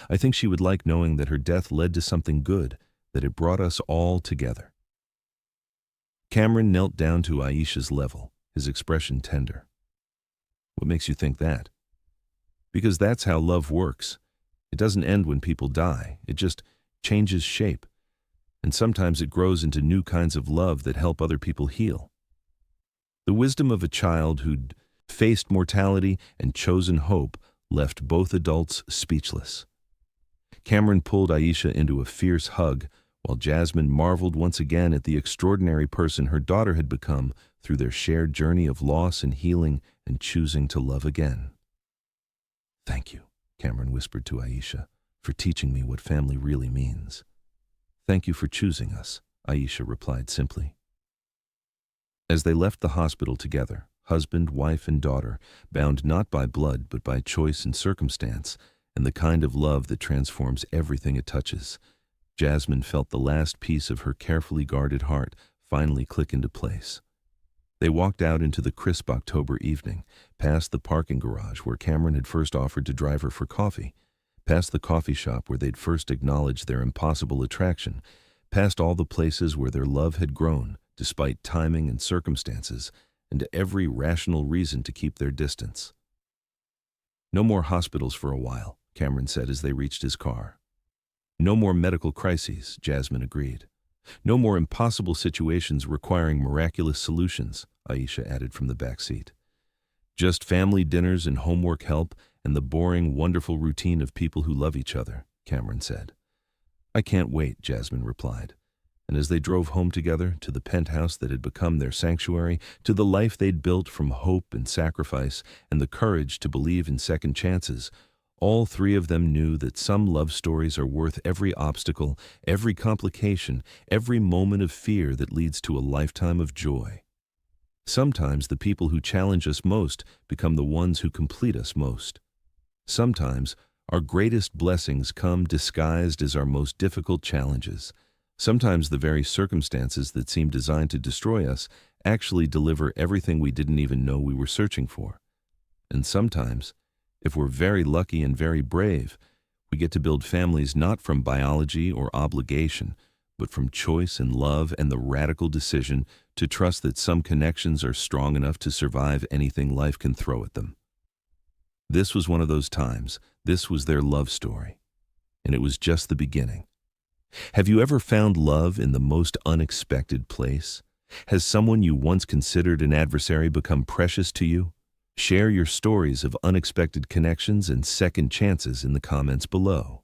"I think she would like knowing that her death led to something good, that it brought us all together." Cameron knelt down to Aisha's level, his expression tender. "What makes you think that?" "Because that's how love works. It doesn't end when people die. It just changes shape. And sometimes it grows into new kinds of love that help other people heal." The wisdom of a child who'd faced mortality and chosen hope left both adults speechless. Cameron pulled Aisha into a fierce hug, while Jasmine marveled once again at the extraordinary person her daughter had become through their shared journey of loss and healing and choosing to love again. "Thank you," Cameron whispered to Aisha, "for teaching me what family really means." "Thank you for choosing us," Aisha replied simply. As they left the hospital together, husband, wife, and daughter, bound not by blood but by choice and circumstance, and the kind of love that transforms everything it touches, Jasmine felt the last piece of her carefully guarded heart finally click into place. They walked out into the crisp October evening, past the parking garage where Cameron had first offered to drive her for coffee, past the coffee shop where they'd first acknowledged their impossible attraction, past all the places where their love had grown, despite timing and circumstances, and every rational reason to keep their distance. "No more hospitals for a while," Cameron said as they reached his car. "No more medical crises," Jasmine agreed. "No more impossible situations requiring miraculous solutions," Aisha added from the back seat. "Just family dinners and homework help and the boring, wonderful routine of people who love each other," Cameron said. "I can't wait," Jasmine replied. And as they drove home together, to the penthouse that had become their sanctuary, to the life they'd built from hope and sacrifice and the courage to believe in second chances, all three of them knew that some love stories are worth every obstacle, every complication, every moment of fear that leads to a lifetime of joy. Sometimes the people who challenge us most become the ones who complete us most. Sometimes our greatest blessings come disguised as our most difficult challenges. Sometimes the very circumstances that seem designed to destroy us actually deliver everything we didn't even know we were searching for. And sometimes, if we're very lucky and very brave, we get to build families not from biology or obligation, but from choice and love and the radical decision to trust that some connections are strong enough to survive anything life can throw at them. This was one of those times. This was their love story. And it was just the beginning. Have you ever found love in the most unexpected place? Has someone you once considered an adversary become precious to you? Share your stories of unexpected connections and second chances in the comments below.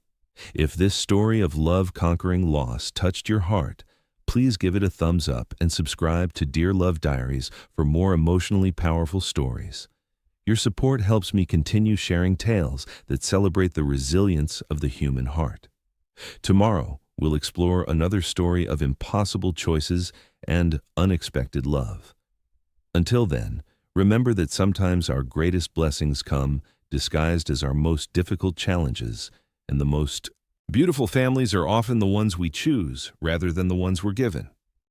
If this story of love conquering loss touched your heart, please give it a thumbs up and subscribe to Dear Love Diaries for more emotionally powerful stories. Your support helps me continue sharing tales that celebrate the resilience of the human heart. Tomorrow, we'll explore another story of impossible choices and unexpected love. Until then, remember that sometimes our greatest blessings come disguised as our most difficult challenges, and the most beautiful families are often the ones we choose rather than the ones we're given.